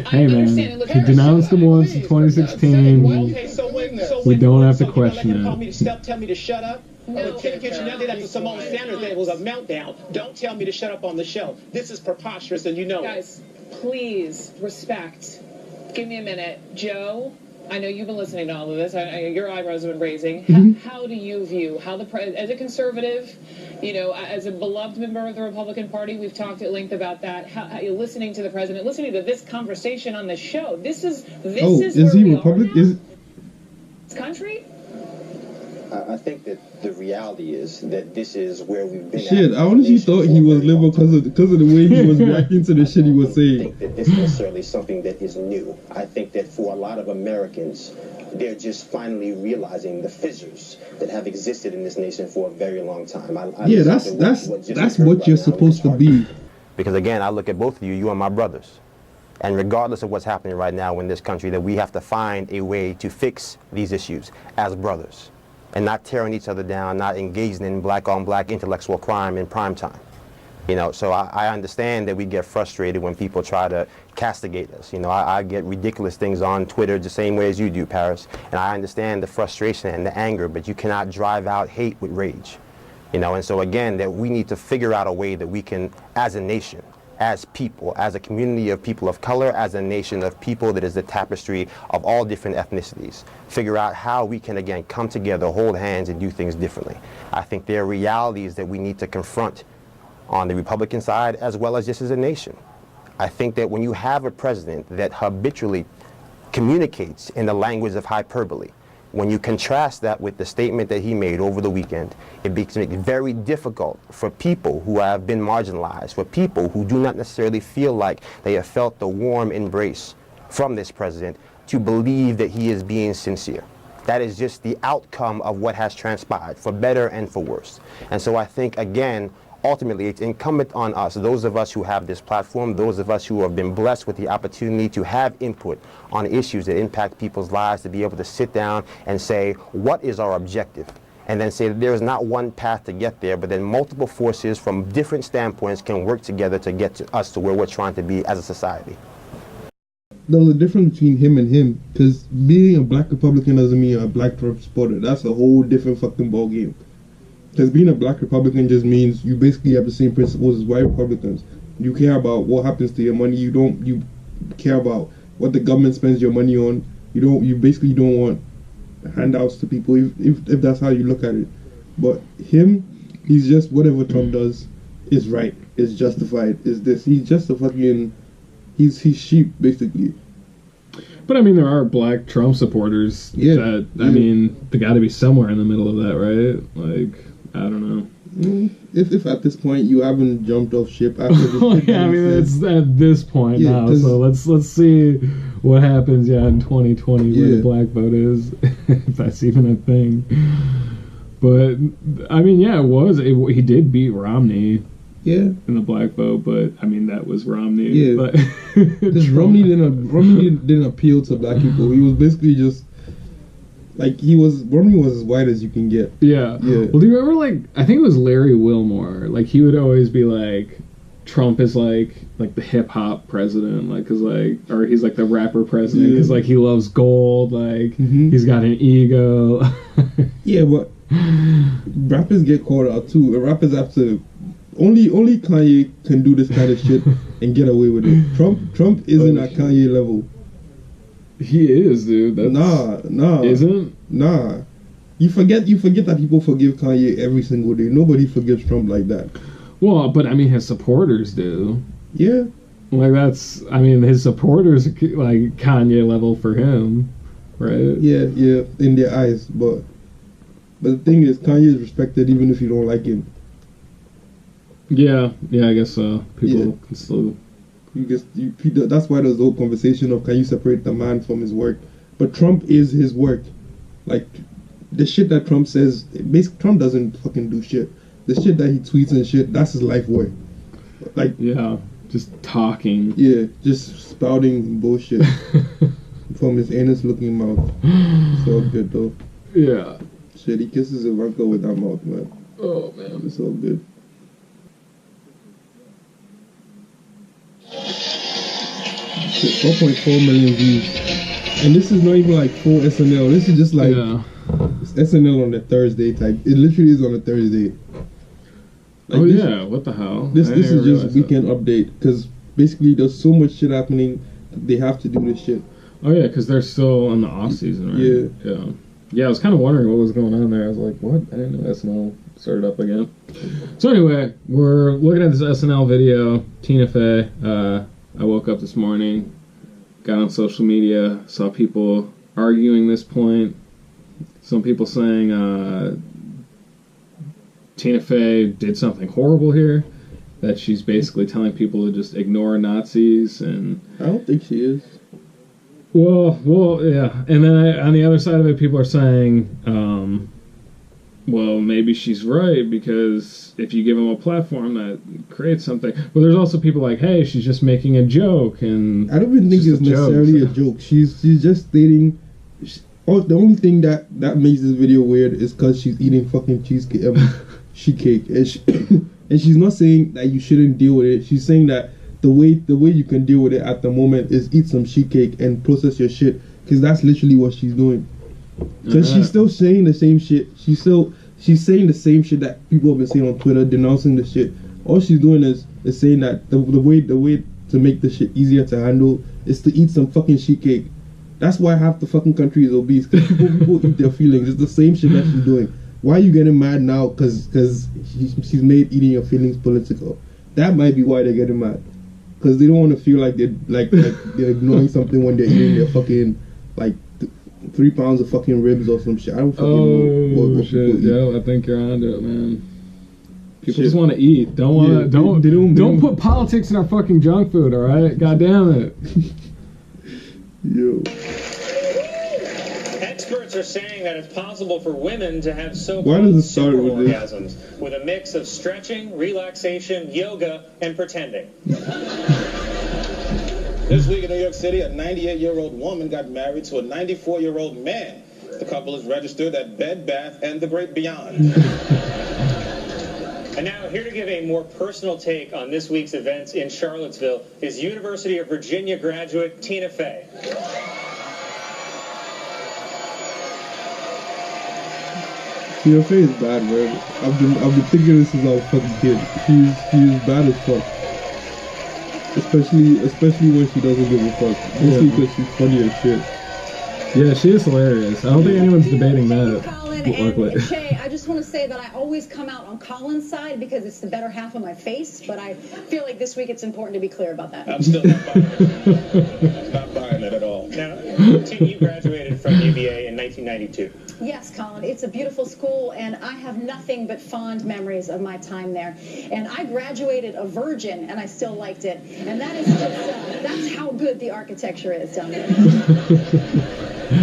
Speaker 6: Hey man, he denounced him once in 2016. We don't have to question it.
Speaker 10: Tell me to shut up. That's the Simone Sanders day. It was a meltdown. Don't tell me to shut up on the show. This is preposterous, and you know
Speaker 5: guys, please respect. Give me a minute, Joe. I know you've been listening to all of this. Your eyebrows have been raising. How do you view how as a conservative, as a beloved member of the Republican Party, we've talked at length about that. How you're listening to the president, listening to this conversation on the show. This is
Speaker 4: he Republican? Is
Speaker 5: this country?
Speaker 12: I think that the reality is that this is where we've been.
Speaker 4: Shit, I honestly thought he was liberal because of the way he was reacting to the shit he was saying.
Speaker 12: I think that this is necessarily something that is new. I think that for a lot of Americans, they're just finally realizing the fissures that have existed in this nation for a very long time.
Speaker 4: That's what you're supposed to be.
Speaker 13: Because again, I look at both of you. You are my brothers. And regardless of what's happening right now in this country, that we have to find a way to fix these issues as brothers. And not tearing each other down, not engaging in black-on-black intellectual crime in prime time. So I understand that we get frustrated when people try to castigate us. I get ridiculous things on Twitter the same way as you do, Paris. And I understand the frustration and the anger, but you cannot drive out hate with rage. And so again, that we need to figure out a way that we can, as a nation, as people, as a community of people of color, as a nation of people that is the tapestry of all different ethnicities. Figure out how we can, again, come together, hold hands, and do things differently. I think there are realities that we need to confront on the Republican side as well as just as a nation. I think that when you have a president that habitually communicates in the language of hyperbole, when you contrast that with the statement that he made over the weekend, it makes it very difficult for people who have been marginalized, for people who do not necessarily feel like they have felt the warm embrace from this president, to believe that he is being sincere. That is just the outcome of what has transpired, for better and for worse. And so I think, again, ultimately, it's incumbent on us, those of us who have this platform, those of us who have been blessed with the opportunity to have input on issues that impact people's lives, to be able to sit down and say, what is our objective? And then say that there is not one path to get there, but then multiple forces from different standpoints can work together to get to us to where we're trying to be as a society.
Speaker 4: There's a difference between him and him, because being a black Republican doesn't mean you're a black Trump supporter. That's a whole different fucking ball game. Because being a black Republican just means you basically have the same principles as white Republicans. You care about what happens to your money. You care about what the government spends your money on. You basically don't want handouts to people, if that's how you look at it. But him, he's just, whatever Trump does is right, is justified, is this. He's just a fucking, he's sheep, basically.
Speaker 6: But I mean, there are black Trump supporters that, I mean, they got to be somewhere in the middle of that, right? Like, I don't know.
Speaker 4: If at this point you haven't jumped off ship after this.
Speaker 6: Well, yeah, I mean, it's at this point now. So let's see what happens. In 2020 where the black vote is, if that's even a thing. But I mean, it was. He did beat Romney. Yeah. In the black vote, but I mean that was Romney. Yeah. But
Speaker 4: Romney didn't appeal to black people. He was basically just. Like, Romney was as white as you can get. Yeah.
Speaker 6: Well, do you remember, like, I think it was Larry Wilmore, like, he would always be like, Trump is like the hip-hop president, like, cause, like, or he's like the rapper president, because, like, he loves gold, like, he's got an ego.
Speaker 4: Yeah, but rappers get called out, too. Rappers have to, only Kanye can do this kind of shit and get away with it. Trump isn't at Kanye level.
Speaker 6: He is, dude.
Speaker 4: Nah.
Speaker 6: Isn't?
Speaker 4: Nah. You forget that people forgive Kanye every single day. Nobody forgives Trump like that.
Speaker 6: Well, but I mean, his supporters do.
Speaker 4: Yeah.
Speaker 6: Like, his supporters like Kanye level for him, right?
Speaker 4: Yeah, in their eyes. But the thing is, Kanye is respected even if you don't like him.
Speaker 6: Yeah, I guess so. People can still.
Speaker 4: That's why there's the whole conversation of, can you separate the man from his work? But Trump is his work. Like, the shit that Trump says, basically Trump doesn't fucking do shit. The shit that he tweets and shit, that's his life work. Like,
Speaker 6: just talking.
Speaker 4: Yeah, just spouting bullshit from his anus looking mouth. It's all good though.
Speaker 6: Yeah.
Speaker 4: Shit, he kisses Ivanka with that mouth, man.
Speaker 6: Oh man,
Speaker 4: it's all good. 4.4 million views, and this is not even like full SNL. This is just like it's SNL on a Thursday type. It literally is on a Thursday. Like
Speaker 6: what the hell?
Speaker 4: This is just weekend update, because basically there's so much shit happening. They have to do this shit.
Speaker 6: Oh yeah, because they're still in the off season, right? Yeah. I was kind of wondering what was going on there. I was like, what? I didn't know SNL started up again. So anyway, we're looking at this SNL video. Tina Fey. I woke up this morning, got on social media, saw people arguing this point. Some people saying Tina Fey did something horrible here, that she's basically telling people to just ignore Nazis, and
Speaker 4: I don't think she is.
Speaker 6: Well, yeah. And then on the other side of it, people are saying, well, maybe she's right, because if you give them a platform, that creates something. But there's also people like, hey, she's just making a joke, and
Speaker 4: I don't even think it's necessarily a joke. She's just stating. The only thing that makes this video weird is because she's eating fucking cheesecake, and she's not saying that you shouldn't deal with it. She's saying that the way you can deal with it at the moment is eat some sheet cake and process your shit, because that's literally what she's doing. Because she's still saying the same shit. She's saying the same shit that people have been saying on Twitter, denouncing the shit All she's doing is saying that the way to make the shit easier to handle is to eat some fucking sheet cake. That's why half the fucking country is obese. Because people eat their feelings. It's the same shit that she's doing. Why are you getting mad now? Because she's made eating your feelings political. That might be why they're getting mad. Because they don't want to feel like they're they're ignoring something when they're eating their fucking 3 pounds of fucking ribs or some shit. I don't fucking know what
Speaker 6: shit.
Speaker 4: people eat.
Speaker 6: Yo, I think you're onto it, man. People just want to eat. Don't put politics in our fucking junk food, all right? God damn it.
Speaker 4: Yo.
Speaker 14: Experts are saying that it's possible for women to have
Speaker 4: Why does
Speaker 14: so-called
Speaker 4: it start
Speaker 14: super
Speaker 4: with this?
Speaker 14: orgasms with a mix of stretching, relaxation, yoga, and pretending.
Speaker 15: This week in New York City, a 98-year-old woman got married to a 94-year-old man. The couple is registered at Bed Bath and the Great Beyond.
Speaker 14: And now, here to give a more personal take on this week's events in Charlottesville is University of Virginia graduate Tina Fey.
Speaker 4: Tina Fey is bad, man. I've been thinking this since I was a fucking kid. She's bad as fuck. Especially when she doesn't give a fuck. Mostly because she's funny as shit.
Speaker 6: Yeah, she is hilarious. I don't think anyone's debating that.
Speaker 16: Colin and Shay, I just want to say that I always come out on Colin's side because it's the better half of my face, but I feel like this week it's important to be clear about that.
Speaker 15: I'm still not buying it. Not buying it at all.
Speaker 14: Now, Tina, you graduated from UVA in 1992.
Speaker 16: Yes, Colin, it's a beautiful school, and I have nothing but fond memories of my time there. And I graduated a virgin, and I still liked it. And that is just, that's how good the architecture is down there.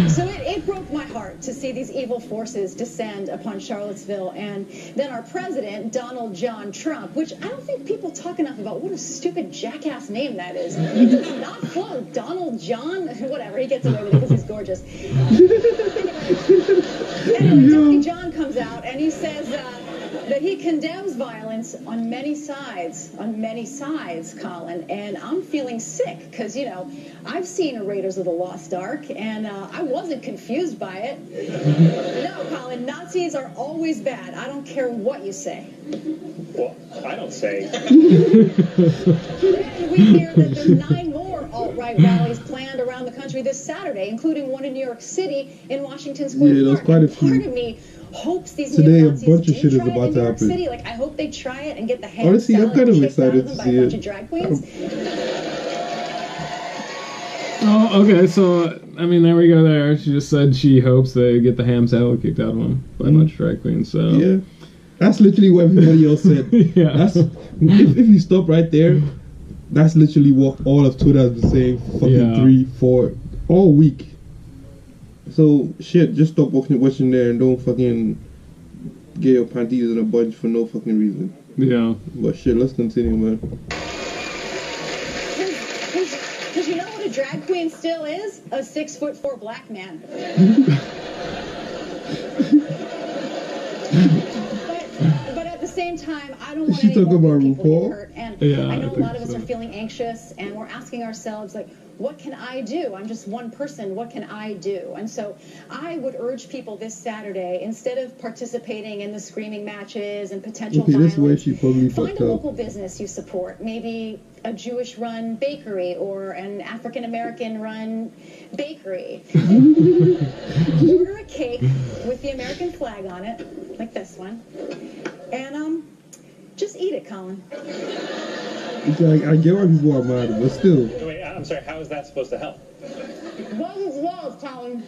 Speaker 16: So it broke my heart to see these evil forces descend upon Charlottesville, and then our president, Donald John Trump, which I don't think people talk enough about what a stupid jackass name that is. It does not flow. Donald John, whatever, he gets away with it because he's gorgeous. Anyway, Tony John comes out and he says that he condemns violence on many sides, Colin, and I'm feeling sick because, you know, I've seen a Raiders of the Lost Ark and I wasn't confused by it. No, Colin, Nazis are always bad. I don't care what you say.
Speaker 14: Well, I don't say.
Speaker 16: And we hear that there's 9 more alt-right rallies planned around the country this Saturday, including one in New York City in Washington Square Park.
Speaker 4: There's quite a few.
Speaker 16: Part of me hopes these
Speaker 4: Today, a
Speaker 16: neo-Nazis
Speaker 4: bunch of shit is
Speaker 16: try it
Speaker 4: about
Speaker 16: in
Speaker 4: to
Speaker 16: New York
Speaker 4: happen.
Speaker 16: City. Like, I hope they try it and get the ham
Speaker 4: Honestly, I'm
Speaker 16: salad
Speaker 4: kind of
Speaker 16: kicked out
Speaker 4: excited
Speaker 16: of them
Speaker 4: to
Speaker 16: by
Speaker 4: see
Speaker 16: a bunch
Speaker 4: it.
Speaker 16: of drag queens.
Speaker 6: Oh, okay, so, I mean, there we go there. She just said she hopes they get the ham salad kicked out of them by a bunch of drag queens, so...
Speaker 4: Yeah. That's literally what everybody else said.
Speaker 6: Yeah.
Speaker 4: That's, if you stop right there, that's literally what all of Twitter has been saying for fucking 3, 4, all week. So, shit, just stop watching there and don't fucking get your panties in a bunch for no fucking reason.
Speaker 6: Yeah.
Speaker 4: But shit, let's continue, man.
Speaker 16: Because you know what a drag queen still is? A 6'4" black man. But at the same time, I don't want
Speaker 4: She
Speaker 16: any
Speaker 4: talking
Speaker 16: more
Speaker 4: about
Speaker 16: people to get
Speaker 4: RuPaul?
Speaker 16: hurt. And
Speaker 6: Yeah,
Speaker 16: I know
Speaker 6: I
Speaker 16: a
Speaker 6: think
Speaker 16: lot of us
Speaker 6: so.
Speaker 16: are feeling anxious, and we're asking ourselves, like, what can I do? I'm just one person. What can I do? And so I would urge people this Saturday, instead of participating in the screaming matches and potential
Speaker 4: Okay,
Speaker 16: violence,
Speaker 4: that's where she probably
Speaker 16: find
Speaker 4: fucked
Speaker 16: a
Speaker 4: up.
Speaker 16: local business you support. Maybe a Jewish-run bakery or an African-American-run bakery. Order a cake with the American flag on it, like this one, and just eat it, Colin.
Speaker 4: It's like, I get why people are mad, but still.
Speaker 14: Wait, I'm sorry, how is that supposed to help?
Speaker 16: Love is love, Colin.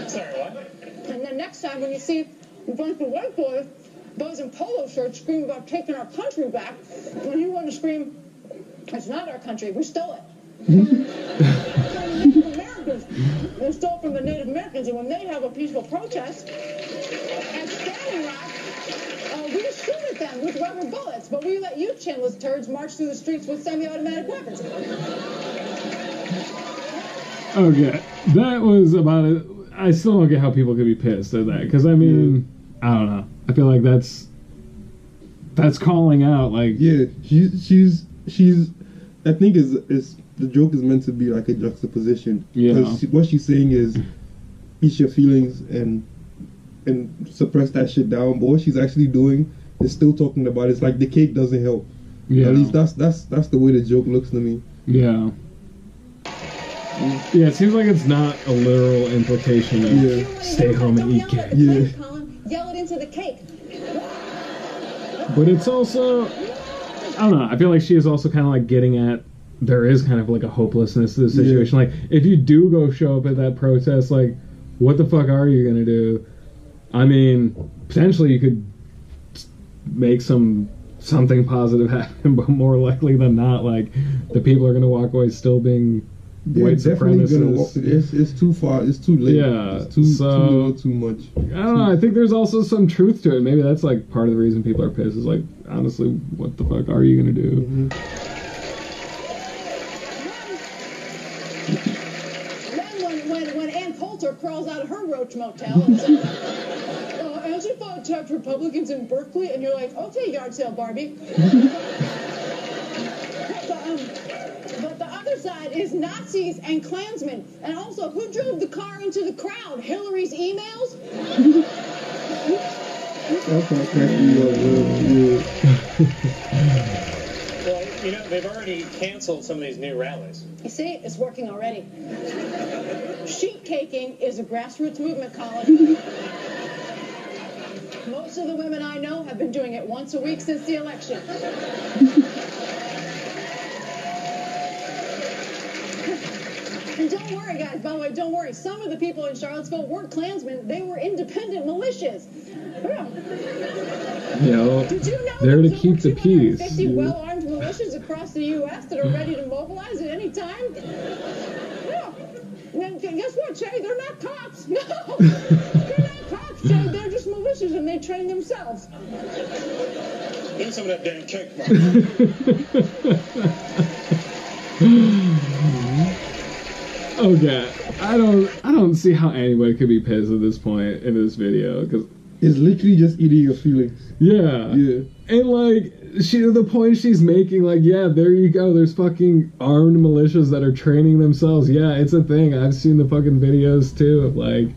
Speaker 14: Sorry, what?
Speaker 16: And then next time when you see a bunch of white boys in polo shirts screaming about taking our country back, and you want to scream, it's not our country, we stole it. Native Americans, we stole from the Native Americans, and when they have a peaceful protest at Standing Rock, we shoot at them with rubber bullets, but we let you chinless turds march through the streets with semi-automatic weapons.
Speaker 6: Okay, that was about it. I still don't get how people could be pissed at that, because, I mean, I don't know. I feel like that's calling out, like...
Speaker 4: Yeah, she's I think is the joke is meant to be like a juxtaposition.
Speaker 6: Yeah.
Speaker 4: Because what she's saying is, eat your feelings and suppress that shit down. But what she's actually doing is still talking about it. It's like the cake doesn't help.
Speaker 6: Yeah.
Speaker 4: At least that's the way the joke looks to me.
Speaker 6: Yeah. Yeah, it seems like it's not a literal implication of stay home and eat cake.
Speaker 4: Yeah.
Speaker 16: Yell it into the cake.
Speaker 6: But it's also, I don't know, I feel like she is also kind of like getting at, there is kind of like a hopelessness to the situation. Like, if you do go show up at that protest, like, what the fuck are you gonna do? I mean, potentially you could make something positive happen, but more likely than not, like, the people are gonna walk away still being white supremacists.
Speaker 4: It's too far. It's too late.
Speaker 6: Yeah,
Speaker 4: it's too much.
Speaker 6: I don't know. I think there's also some truth to it. Maybe that's like part of the reason people are pissed. Is like, honestly, what the fuck are you gonna do?
Speaker 16: Then when Ann Coulter crawls out of her roach motel and says, Antifa attacked Republicans in Berkeley, and you're like, okay, yard sale Barbie. But the other side is Nazis and Klansmen. And also, who drove the car into the crowd? Hillary's emails?
Speaker 14: Well, you know, they've already canceled some of these new rallies.
Speaker 16: You see, it's working already. Sheet caking is a grassroots movement, Colin. Most of the women I know have been doing it once a week since the election. And don't worry, guys, by the way, don't worry. Some of the people in Charlottesville weren't Klansmen. They were independent militias.
Speaker 6: You know,
Speaker 16: did you know
Speaker 6: there to keep the peace.
Speaker 16: 50 well-armed militias across the U.S. that are ready to mobilize at any time? Yeah. And guess what, Che? They're not cops. No! They're not cops, Che. They're just militias, and they train themselves.
Speaker 15: Give me some of that damn cake,
Speaker 6: Okay, I don't see how anybody could be pissed at this point in this video, because
Speaker 4: it's literally just eating your feelings.
Speaker 6: Yeah. And like, the point she's making, like, yeah, there you go. There's fucking armed militias that are training themselves. Yeah, it's a thing. I've seen the fucking videos too of like,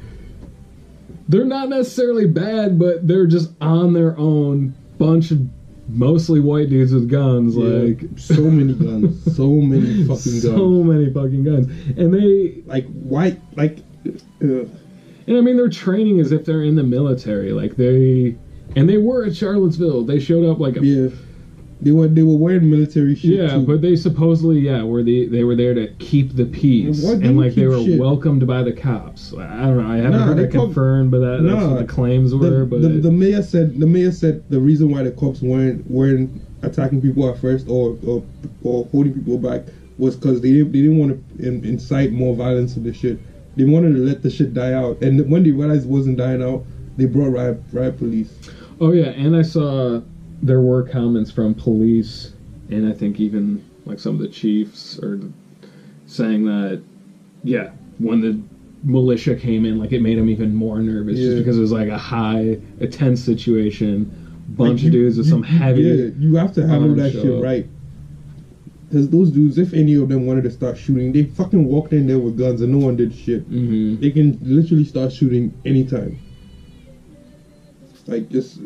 Speaker 6: they're not necessarily bad, but they're just on their own. Bunch of mostly white dudes with guns. Like,
Speaker 4: so many guns. So many fucking guns.
Speaker 6: So many fucking guns. And they
Speaker 4: like white like.
Speaker 6: And I mean, they're training as if they're in the military. Like, they were at Charlottesville. They showed up like
Speaker 4: they were wearing military shit.
Speaker 6: Yeah,
Speaker 4: too.
Speaker 6: but they supposedly they were there to keep the peace, and like they were welcomed by the cops. I don't know. I haven't heard it confirmed, but that's what the claims were. But
Speaker 4: the mayor said the reason why the cops weren't attacking people at first or holding people back was because they didn't want to incite more violence in the shit. They wanted to let the shit die out, and when they realized it wasn't dying out, they brought riot police.
Speaker 6: Oh yeah, and I saw there were comments from police, and I think even like some of the chiefs are saying that, yeah, when the militia came in, like it made them even more nervous, just because it was like a tense situation, bunch of dudes with some heavy.
Speaker 4: Yeah, you have to handle that shit right. Because those dudes, if any of them wanted to start shooting, they fucking walked in there with guns and no one did shit.
Speaker 6: Mm-hmm.
Speaker 4: They can literally start shooting anytime. Like, just,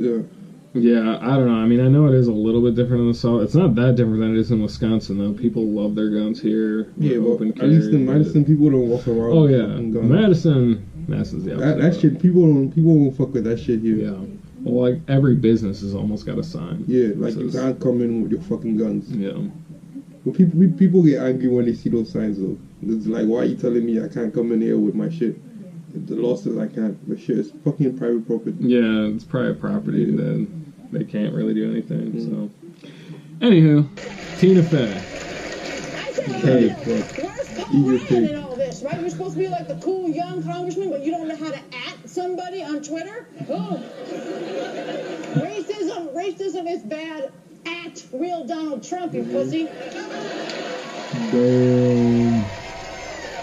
Speaker 6: Yeah, I don't know. I mean, I know it is a little bit different in the South. It's not that different than it is in Wisconsin, though. People love their guns here.
Speaker 4: Yeah, but at least in Madison, people don't walk around
Speaker 6: with
Speaker 4: fucking guns.
Speaker 6: Madison's the opposite.
Speaker 4: That shit, people don't fuck with that shit here.
Speaker 6: Yeah. Well, like, every business has almost got a sign.
Speaker 4: Yeah, like, you can't come in with your fucking guns.
Speaker 6: Yeah.
Speaker 4: But people get angry when they see those signs, though. It's like, why are you telling me I can't come in here with my shit? The law says I can't. But shit, it's fucking private property.
Speaker 6: Yeah, it's private property, then they can't really do anything, so. Anywho, Tina Fey.
Speaker 16: Where's Paul Ryan in all this, right? You're supposed to be like the cool young congressman, but you don't know how to @ somebody on Twitter? Oh. Racism is bad. @ real Donald Trump, you pussy.
Speaker 4: Damn.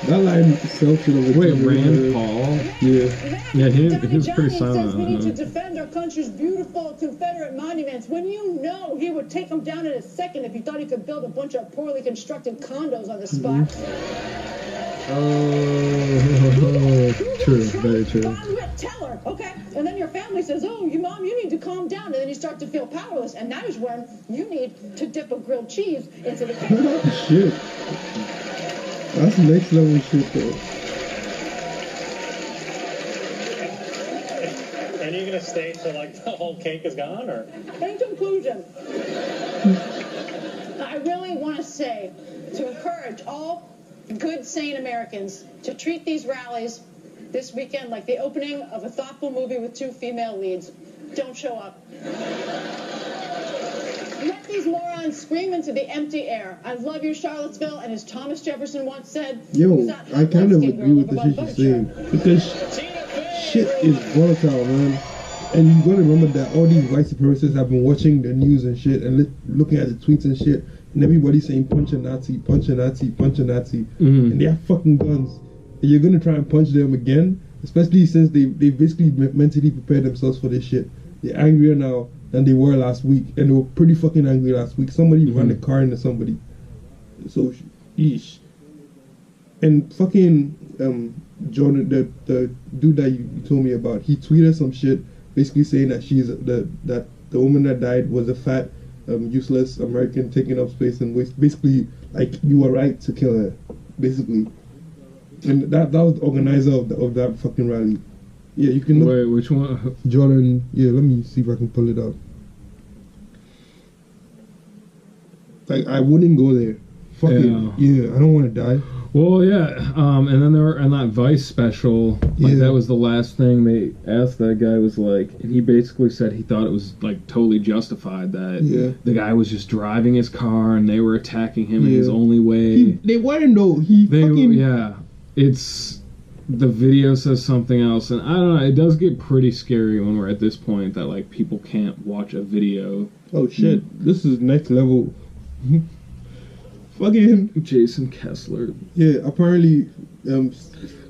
Speaker 4: That line itself should have.
Speaker 6: Wait, Rand Paul? Yeah. Yeah, he was pretty silent
Speaker 16: says we
Speaker 6: on
Speaker 16: need to
Speaker 6: that.
Speaker 16: defend our country's beautiful Confederate monuments, when you know he would take them down in a second if he thought he could build a bunch of poorly constructed condos on the spot.
Speaker 6: Oh, true, very true.
Speaker 16: Tell her, okay? And then your family says, oh, Mom, you need to calm down. And then you start to feel powerless. And that is when you need to dip a grilled cheese into the cake.
Speaker 4: Shit. That's next level shit, though.
Speaker 14: Are you going to stay till, like, the whole cake is gone, or?
Speaker 16: In conclusion, I really want to say, to encourage all good, sane Americans to treat these rallies this weekend like the opening of a thoughtful movie with 2 female leads. Don't show up. Let these morons scream into the empty air. I love you, Charlottesville, and as Thomas Jefferson once said,
Speaker 4: yo, I kind of agree with the shit she's saying. Because shit is volatile, man. And you gotta remember that all these white supremacists have been watching the news and shit and looking at the tweets and shit, and everybody's saying punch a Nazi, punch a Nazi, punch a Nazi. And they have fucking guns. And you're gonna try and punch them again, especially since they basically mentally prepared themselves for this shit. They're angrier now than they were last week, and they were pretty fucking angry last week. Somebody ran a car into somebody. So, yeesh. And fucking Jordan, the dude that you told me about, he tweeted some shit basically saying that that the woman that died was a fat, useless American taking up space and waste. Basically, like, you were right to kill her, basically. And that was the organizer of that fucking rally. Yeah, you can look.
Speaker 6: Wait, which one?
Speaker 4: Jordan. Yeah, let me see if I can pull it out. Like, I wouldn't go there. Fucking yeah, I don't want to die.
Speaker 6: Well, yeah, and then there were in that Vice special, like that was the last thing they asked that guy was like, and he basically said he thought it was like totally justified that the guy was just driving his car and they were attacking him in his only way.
Speaker 4: They weren't though.
Speaker 6: It's the video says something else, and I don't know. It does get pretty scary when we're at this point that like people can't watch a video.
Speaker 4: Oh shit! This is next level. Fucking
Speaker 6: Jason Kessler.
Speaker 4: Yeah, apparently,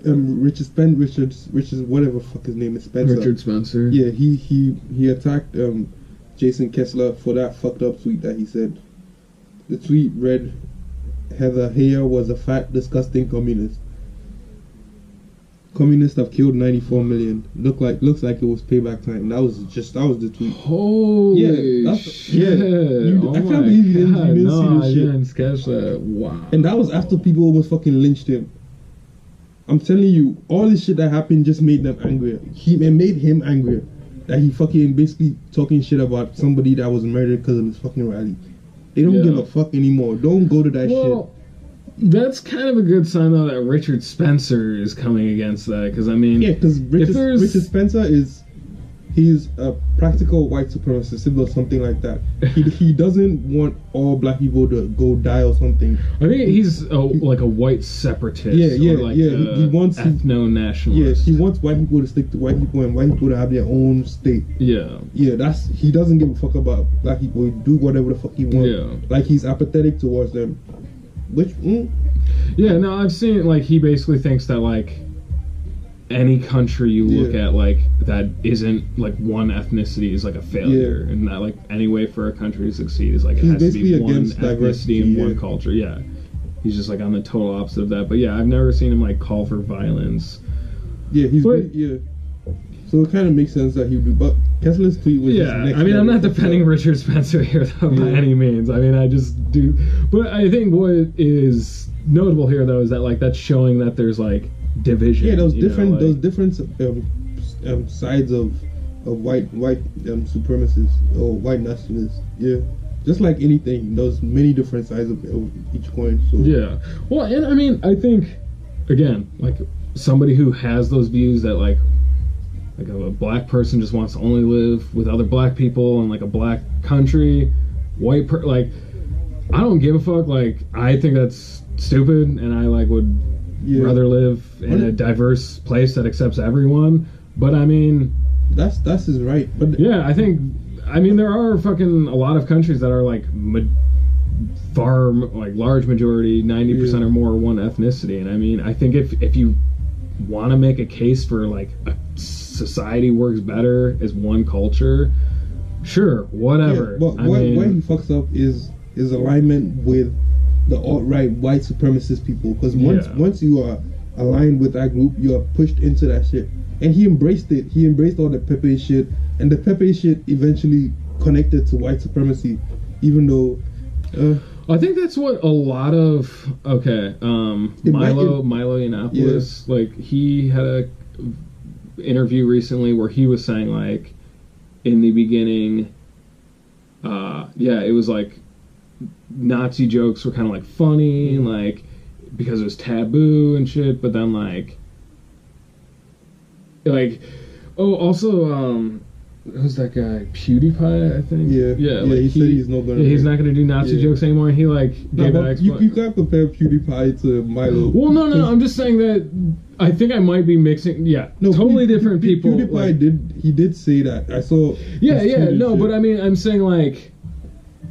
Speaker 4: Richard, whatever fuck his name is, Spencer.
Speaker 6: Richard Spencer.
Speaker 4: Yeah, he attacked Jason Kessler for that fucked up tweet that he said. The tweet read, Heather Heyer was a fat, disgusting communist. Communists have killed 94 million. Looks like it was payback time. That was the tweet.
Speaker 6: Holy shit!
Speaker 4: I can't believe you didn't see this shit.
Speaker 6: I didn't catch that. Wow.
Speaker 4: And that was after people almost fucking lynched him. I'm telling you, all this shit that happened just made them angrier. It made him angrier. That he fucking basically talking shit about somebody that was murdered because of his fucking rally. They don't give a fuck anymore. Don't go to that shit.
Speaker 6: That's kind of a good sign, though, that Richard Spencer is coming against that. Because, I mean...
Speaker 4: Yeah, because Richard Spencer he's a practical white supremacist or something like that. He doesn't want all black people to go die or something.
Speaker 6: I think he's like a white separatist.
Speaker 4: He wants
Speaker 6: ethno-nationalist.
Speaker 4: Yeah, he wants white people to stick to white people and white people to have their own state. He doesn't give a fuck about black people. He do whatever the fuck he wants. Yeah. Like, he's apathetic towards them.
Speaker 6: I've seen, like, he basically thinks that, like, any country you look at, like, that isn't, like, one ethnicity is, like, a failure. And that, like, any way for a country to succeed is, like, it has to be one ethnicity and one culture. Yeah. He's just, like, on the total opposite of that. But, yeah, I've never seen him, like, call for violence.
Speaker 4: So it kind of makes sense that he would do. But Kessler's tweet was just next
Speaker 6: I mean, I'm not defending Richard Spencer here, though, by any means. I mean, I just do. But I think what is notable here, though, is that, like, that's showing that there's, like, division.
Speaker 4: Yeah, those different sides of white supremacists or white nationalists. Yeah, just like anything, there's many different sides of each coin. So
Speaker 6: yeah, well, and I mean, I think again, like somebody who has those views that like a black person just wants to only live with other black people in like a black country, like I don't give a fuck. Like I think that's stupid, and I like would. Rather live in a diverse place that accepts everyone. But I mean,
Speaker 4: that's his right. But
Speaker 6: yeah, I mean there are fucking a lot of countries that are like large majority, 90% or more one ethnicity. And I mean, I think if you want to make a case for like a society works better as one culture, sure, whatever.
Speaker 4: But why he fucks up is alignment with the alt-right white supremacist people, because once you are aligned with that group, you are pushed into that shit. And he embraced it. He embraced all the Pepe shit, and the Pepe shit eventually connected to white supremacy, even though.
Speaker 6: I think that's what a lot of Milo Yiannopoulos, like he had a interview recently where he was saying like in the beginning, it was like Nazi jokes were kind of like funny and like because it was taboo and shit, but then like who's that guy? PewDiePie, I think.
Speaker 4: Yeah. He said he's not gonna.
Speaker 6: He's not gonna do Nazi jokes anymore. And he gave that.
Speaker 4: You can't compare PewDiePie to Milo.
Speaker 6: Well, no. I'm just saying that I think I might be mixing. Yeah, no, totally different people.
Speaker 4: PewDiePie did say that. I saw.
Speaker 6: But I mean, I'm saying like.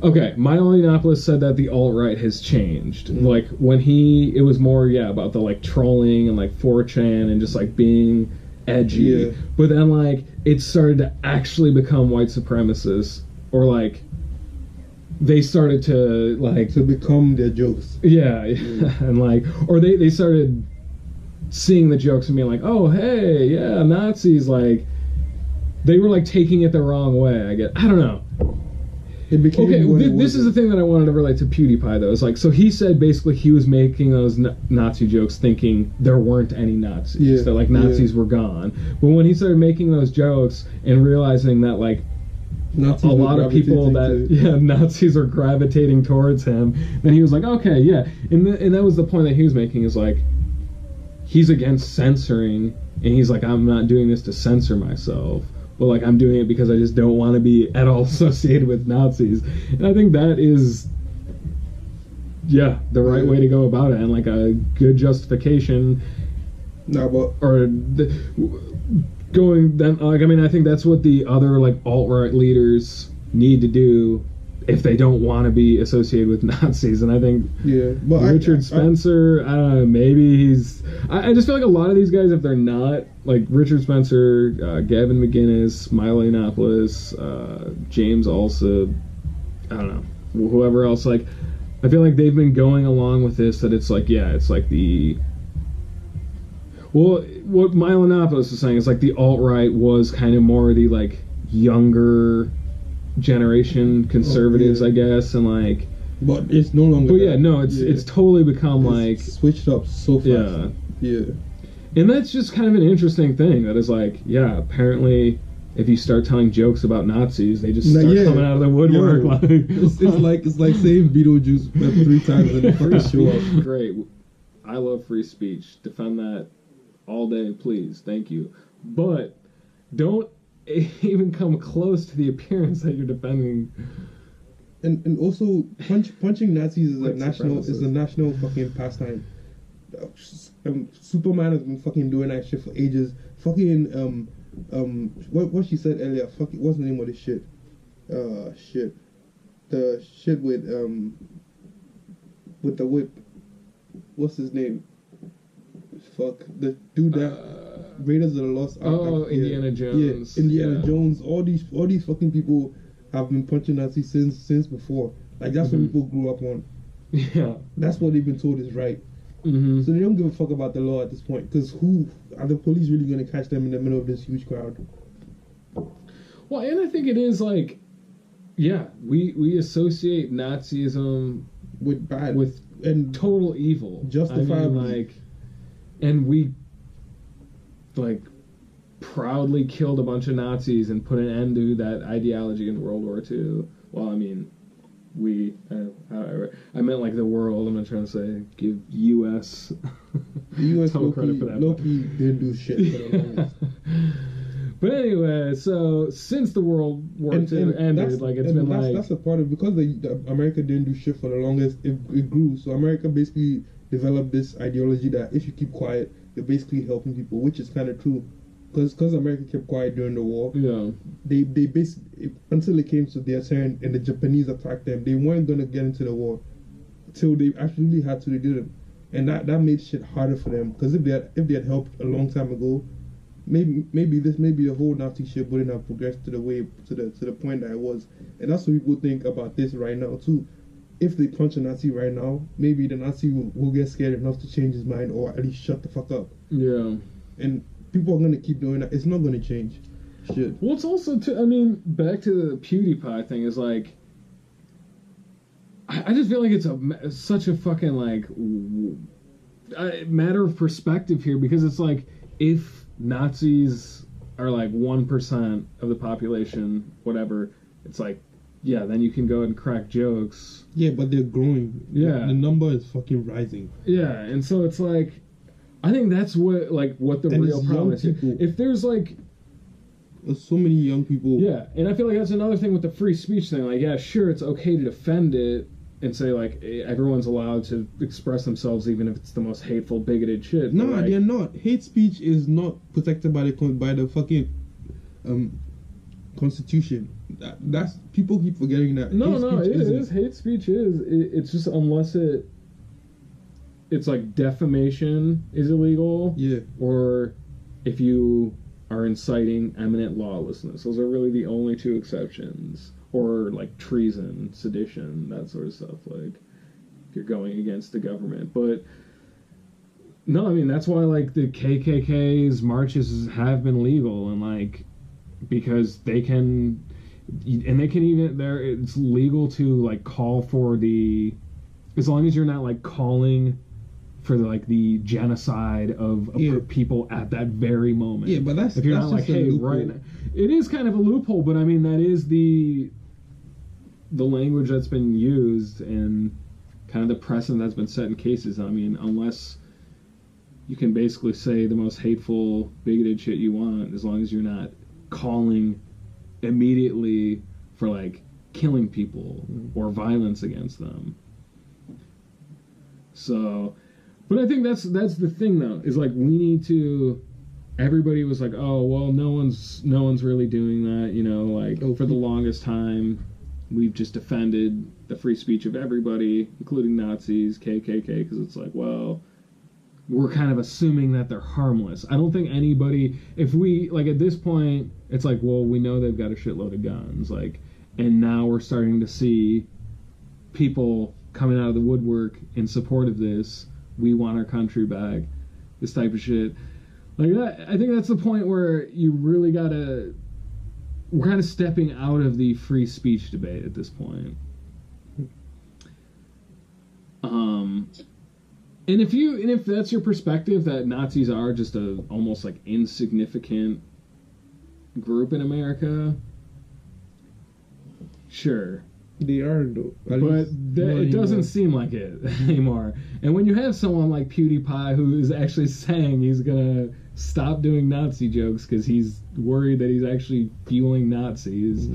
Speaker 6: Okay, Milo Yiannopoulos said that the alt-right has changed. Mm-hmm. Like when it was more about the like trolling and like 4chan and just like being edgy. Yeah. But then like it started to actually become white supremacists, or like they started to
Speaker 4: become their jokes.
Speaker 6: Yeah. And like, or they started seeing the jokes and being like, oh hey, yeah, Nazis, like they were like taking it the wrong way. I don't know.
Speaker 4: It became
Speaker 6: this is the thing that I wanted to relate to PewDiePie though. It's like, so he said basically he was making those Nazi jokes thinking there weren't any Nazis, that like Nazis were gone. But when he started making those jokes and realizing that like Nazis a lot of people Nazis are gravitating towards him, then he was like, okay, yeah. And that was the point that he was making, is like he's against censoring, and he's like, I'm not doing this to censor myself. But like I'm doing it because I just don't want to be at all associated with Nazis, and I think that is, the right way to go about it, and like a good justification. I think that's what the other like alt-right leaders need to do if they don't want to be associated with Nazis. And I think Richard Spencer, I don't know, maybe he's... I just feel like a lot of these guys, if they're not, like Richard Spencer, Gavin McInnes, Milo Yiannopoulos, James Alsop, I don't know, whoever else, like, I feel like they've been going along with this, that it's like, it's like the... Well, what Milo Yiannopoulos was saying is like the alt-right was kind of more the, like, younger generation conservatives, I guess, and like,
Speaker 4: but it's no longer.
Speaker 6: But it's totally become like
Speaker 4: switched up so fast.
Speaker 6: And that's just kind of an interesting thing. That is like, apparently, if you start telling jokes about Nazis, they just start coming out of the woodwork.
Speaker 4: It's like saying Beetlejuice 3 times in the first show up.
Speaker 6: Great, I love free speech. Defend that all day, please. Thank you. But don't even come close to the appearance that you're defending.
Speaker 4: And also punching Nazis is a national fucking pastime. Superman has been fucking doing that shit for ages. Fucking what she said earlier. Fucking, what's the name of this shit? Shit. The shit with the whip. What's his name? Fuck, the dude that Raiders of the Lost Ark.
Speaker 6: Indiana Jones.
Speaker 4: Indiana Jones. All these fucking people have been punching Nazis since before. Like that's what people grew up on.
Speaker 6: Yeah,
Speaker 4: that's what they've been told is right.
Speaker 6: Mm-hmm.
Speaker 4: So they don't give a fuck about the law at this point, because who are the police really going to catch them in the middle of this huge crowd?
Speaker 6: Well, and I think it is like, we associate Nazism
Speaker 4: with bad,
Speaker 6: and total evil,
Speaker 4: justifiably.
Speaker 6: And we like proudly killed a bunch of Nazis and put an end to that ideology in World War II. Well, I mean, I meant like the world. I'm not trying to say give U.S.
Speaker 4: The U.S. credit for that. Loki didn't do shit for the longest.
Speaker 6: But anyway, so since the World War II ended, like it's been like
Speaker 4: that's a part of, because the America didn't do shit for the longest. It grew. So America basically developed this ideology that if you keep quiet, you're basically helping people, which is kind of true. Because America kept quiet during the war, they basically, until it came to their turn and the Japanese attacked them, they weren't going to get into the war till they actually had to. They didn't, and that made shit harder for them. Because if they had helped a long time ago, maybe the whole Nazi shit wouldn't have progressed to the point that it was. And that's what people think about this right now too. if they punch a Nazi right now, maybe the Nazi will get scared enough to change his mind or at least shut the fuck up.
Speaker 6: Yeah.
Speaker 4: And people are gonna keep doing that. It's not gonna change. Shit.
Speaker 6: Well, it's also I mean, back to the PewDiePie thing is like, I just feel like it's such a fucking like matter of perspective here, because it's like, if Nazis are like 1% of the population, whatever, it's like, yeah, then you can go and crack jokes.
Speaker 4: Yeah, but they're growing.
Speaker 6: Yeah,
Speaker 4: the number is fucking rising.
Speaker 6: Yeah, and so it's like, I think that's what the
Speaker 4: and
Speaker 6: real problem is. If there's like,
Speaker 4: there's so many young people.
Speaker 6: Yeah, and I feel like that's another thing with the free speech thing. Like, yeah, sure, it's okay to defend it and say like everyone's allowed to express themselves, even if it's the most hateful, bigoted shit.
Speaker 4: No,
Speaker 6: like,
Speaker 4: they're not. Hate speech is not protected by the fucking Constitution. That's people keep forgetting that.
Speaker 6: No, it is. Hate speech is. It's just unless it's like defamation is illegal.
Speaker 4: Yeah.
Speaker 6: Or if you are inciting eminent lawlessness. Those are really the only two exceptions. Or like treason, sedition, that sort of stuff. Like if you're going against the government. But no, I mean, that's why like the KKK's marches have been legal, and like because they can, and they can even it's legal to like call for as long as you're not like calling for the genocide of people at that very moment.
Speaker 4: Yeah, but that's
Speaker 6: if you're
Speaker 4: that's
Speaker 6: not like, hey,
Speaker 4: loophole.
Speaker 6: right now, it is kind of a loophole, but I mean that is the language that's been used and kind of the precedent that's been set in cases. I mean, unless you can basically say the most hateful, bigoted shit you want, as long as you're not calling immediately for like killing people or violence against them. So, but I think that's the thing though, is like we need to. Everybody was like, oh well, no one's really doing that, you know, like for the longest time we've just defended the free speech of everybody, including Nazis, KKK, because it's like, well, we're kind of assuming that they're harmless. I don't think anybody, if we, like at this point, it's like, well, we know they've got a shitload of guns, like, and now we're starting to see people coming out of the woodwork in support of this. We want our country back, this type of shit. Like that, I think that's the point where you really gotta. We're kind of stepping out of the free speech debate at this point. And if that's your perspective, that Nazis are just a almost like insignificant group in America, sure.
Speaker 4: They are though.
Speaker 6: But it doesn't seem like it anymore. And when you have someone like PewDiePie who is actually saying he's gonna stop doing Nazi jokes because he's worried that he's actually fueling Nazis,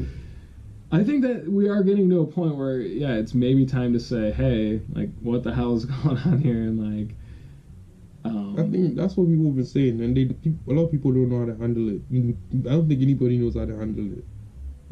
Speaker 6: I think that we are getting to a point where, yeah, it's maybe time to say, hey, like, what the hell is going on here? And like,
Speaker 4: I think that's what people have been saying, and a lot of people don't know how to handle it. I don't think anybody knows how to handle it.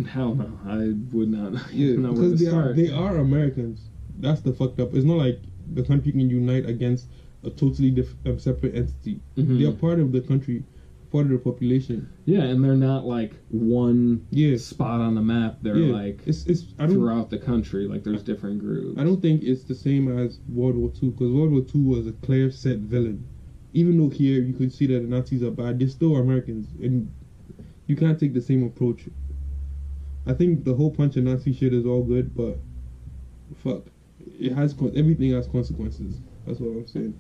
Speaker 6: Hell no, I would not.
Speaker 4: Yeah,
Speaker 6: know
Speaker 4: because
Speaker 6: where to
Speaker 4: they are Americans. That's the fucked up. It's not like the country can unite against a totally separate entity.
Speaker 6: Mm-hmm.
Speaker 4: They are part of the country, part of the population.
Speaker 6: Yeah, and they're not like one spot on the map. They're like throughout the country. Like there's different groups.
Speaker 4: I don't think it's the same as World War II, because World War II was a clear set villain. Even though here you could see that the Nazis are bad, they're still Americans, and you can't take the same approach. I think the whole punch and Nazi shit is all good, but fuck, everything has consequences. That's what I'm saying.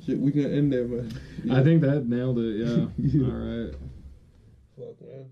Speaker 4: Shit, we can end there, man. Yeah.
Speaker 6: I think that nailed it. Yeah. All right.
Speaker 4: Fuck, man.